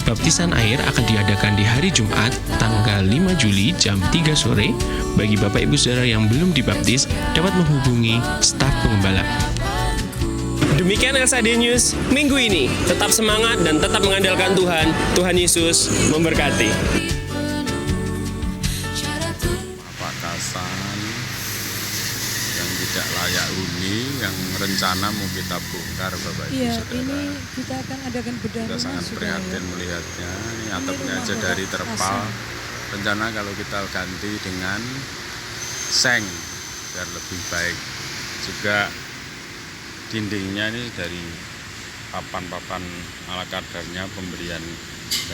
Baptisan air akan diadakan di hari Jumat tanggal 5 Juli jam 3 sore. Bagi Bapak Ibu Saudara yang belum dibaptis dapat menghubungi staf pengembala. Demikian Elsa The News minggu ini. Tetap semangat dan tetap mengandalkan Tuhan. Tuhan Yesus memberkati. Pakasan yang tidak layak huni, yang rencana mau kita bongkar Bapak Ibu Iya, Saudara. ini kita akan adakan bedah Kita rumah sangat saudara. prihatin melihatnya. Ini atapnya rumah aja Bapak dari terpal. Hasan. Rencana kalau kita ganti dengan seng biar lebih baik. Juga dindingnya ini dari papan-papan ala kadarnya pemberian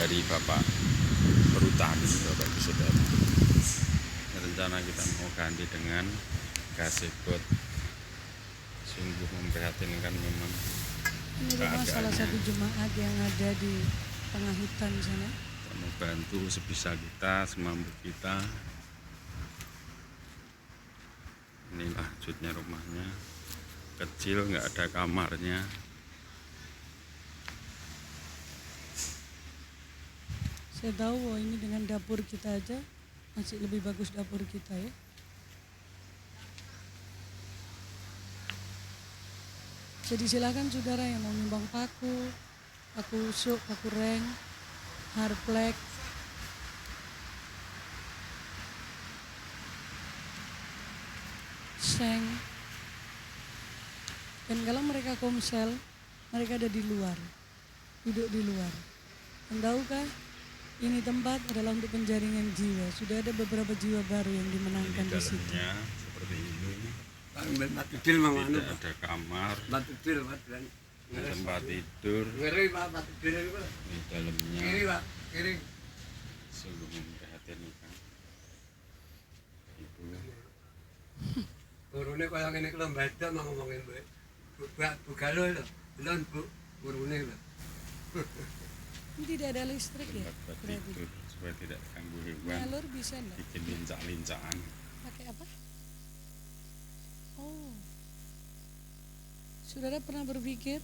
dari Bapak Perhutani, Bapak Ibu Saudara. Rencana kita mau ganti dengan gazebo. Sungguh memprihatinkan memang. Ini rumah salah keadaannya. satu jemaat yang ada di tengah hutan sana. Kita mau bantu sebisa kita, semampu kita. Inilah wujudnya rumahnya, kecil, nggak ada kamarnya. Saya tahu bahwa ini dengan dapur kita aja masih lebih bagus dapur kita ya. Jadi silakan saudara yang mau nyumbang paku usuk, paku reng, harplek, seng. Dan kalau mereka komsel, mereka ada di luar, duduk di luar. Dan tahukah, ini tempat adalah untuk penjaringan jiwa. Sudah ada beberapa jiwa baru yang dimenangkan Di di situ. dalamnya seperti ini, Batu tidak ada kamar, tempat tidur. Di dalamnya sungguh memprihatinkan. Ibu Urune kaya ngene iki lho mbeda mau ngomongin Bu Galo lho. Lho Bu urune lho. Ini tidak ada listrik ya? tempat Berarti tidur supaya tidak ganggu hewan. nyalur bisa enggak? Bikin lincak-lincakan. Pakai apa? Oh. Saudara pernah berpikir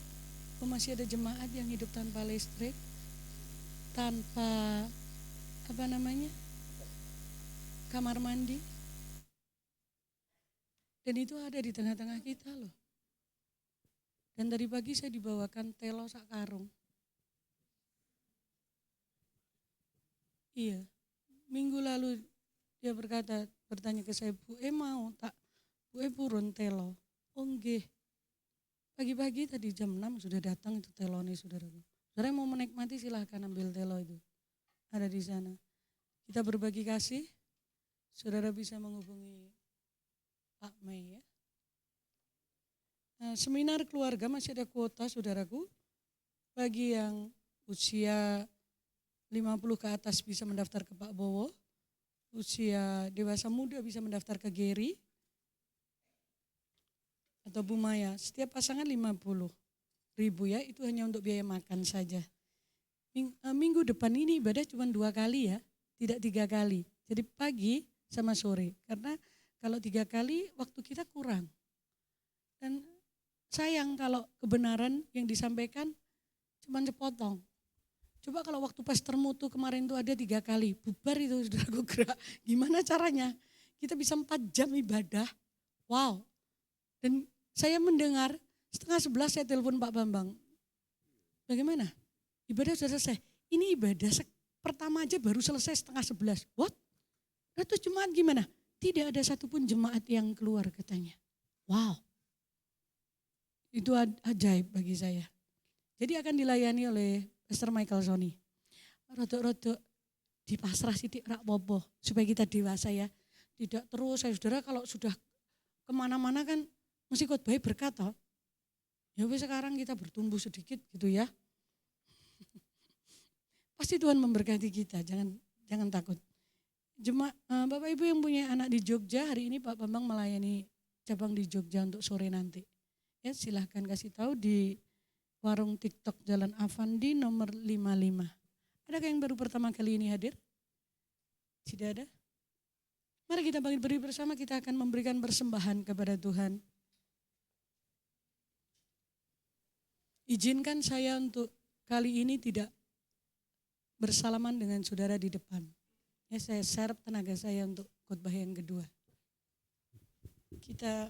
bahwa masih ada jemaat yang hidup tanpa listrik? Tanpa apa namanya? Kamar mandi? Dan itu ada di tengah-tengah kita loh. Dan tadi pagi saya dibawakan telo sak karung. Iya, minggu lalu dia bertanya ke saya, Bu mau tak? Bu purun telo. Oh nggih. Pagi-pagi tadi jam 6 sudah datang itu telone saudaraku. Saudara mau menikmati silahkan ambil telo itu. Ada di sana. Kita berbagi kasih. Saudara bisa menghubungi Pak Mei ya. Nah, seminar keluarga masih ada kuota saudaraku. Bagi yang usia 50 ke atas bisa mendaftar ke Pak Bowo. Usia dewasa muda bisa mendaftar ke Geri. Atau Bu Maya. Setiap pasangan 50.000 ya, itu hanya untuk biaya makan saja. Minggu depan ini ibadah cuma 2 kali ya, tidak 3 kali. Jadi pagi sama sore. Karena kalau 3 kali waktu kita kurang. Dan sayang kalau kebenaran yang disampaikan cuma sepotong. Coba kalau waktu Pastor Mutu kemarin itu ada 3 kali, bubar itu saudaraku gerak. Gimana caranya? Kita bisa 4 jam ibadah. Wow. Dan saya mendengar 10:30 saya telepon Pak Bambang. Bagaimana? Ibadah sudah selesai. Ini ibadah pertama aja baru selesai 10:30. What? Terus jemaat gimana? Tidak ada satupun jemaat yang keluar katanya. Wow. Itu ajaib bagi saya. Jadi akan dilayani oleh Pastor Michael Sony. Rodok-rodok dipasrah sidik rak bobo supaya kita dewasa ya. Tidak terus saya saudara kalau sudah kemana-mana kan mesti khotbah berkat toh. Ya wes sekarang kita bertumbuh sedikit gitu ya. Pasti Tuhan memberkati kita, jangan takut. Bapak Ibu yang punya anak di Jogja, hari ini Pak Bambang melayani cabang di Jogja untuk sore nanti. Ya silahkan kasih tahu di warung TikTok Jalan Avandi nomor 55. Adakah yang baru pertama kali ini hadir? Tidak ada? Mari kita berdiri bersama, kita akan memberikan persembahan kepada Tuhan. Izinkan saya untuk kali ini tidak bersalaman dengan saudara di depan. Ya, saya serap tenaga saya untuk khotbah yang kedua. Kita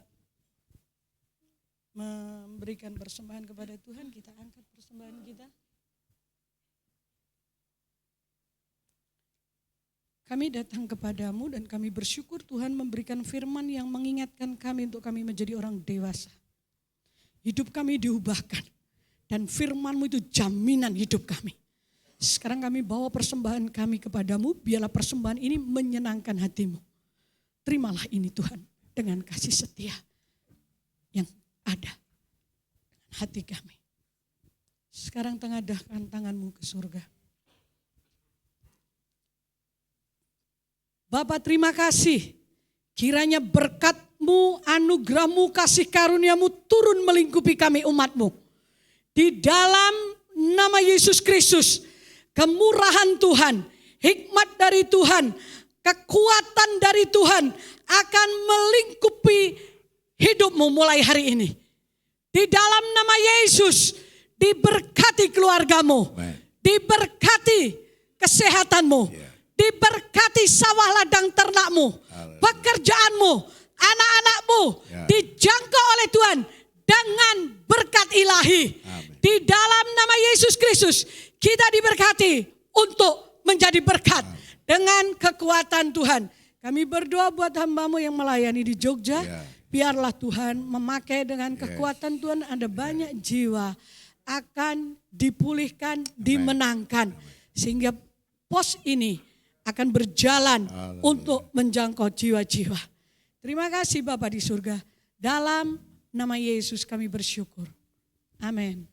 memberikan persembahan kepada Tuhan, kita angkat persembahan kita. Kami datang kepadamu dan kami bersyukur Tuhan memberikan firman yang mengingatkan kami untuk kami menjadi orang dewasa. Hidup kami diubahkan dan firman-Mu itu jaminan hidup kami. Sekarang kami bawa persembahan kami kepadamu, biarlah persembahan ini menyenangkan hatimu. Terimalah ini Tuhan dengan kasih setia yang ada dengan hati kami. Sekarang tengadahkan tanganmu ke surga. Bapa terima kasih, kiranya berkat-Mu, anugerah-Mu, kasih karunia-Mu turun melingkupi kami umat-Mu. Di dalam nama Yesus Kristus, kemurahan Tuhan, hikmat dari Tuhan, kekuatan dari Tuhan akan melingkupi hidupmu mulai hari ini. Di dalam nama Yesus, diberkati keluargamu, diberkati kesehatanmu, diberkati sawah ladang ternakmu, pekerjaanmu, anak-anakmu dijangkau oleh Tuhan dengan berkat ilahi. Di dalam nama Yesus Kristus kita diberkati untuk menjadi berkat dengan kekuatan Tuhan. Kami berdoa buat hamba-Mu yang melayani di Jogja. Biarlah Tuhan memakai dengan kekuatan Tuhan, ada banyak jiwa akan dipulihkan, dimenangkan. Sehingga pos ini akan berjalan untuk menjangkau jiwa-jiwa. Terima kasih Bapa di surga. Dalam nama Yesus kami bersyukur. Amin.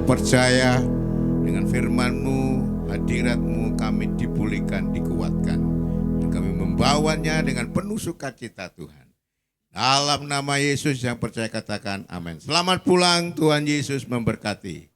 Percaya dengan firman-Mu, hadirat-Mu kami dipulihkan, dikuatkan. Dan kami membawanya dengan penuh sukacita Tuhan. Dalam nama Yesus yang percaya katakan amin. Selamat pulang, Tuhan Yesus memberkati.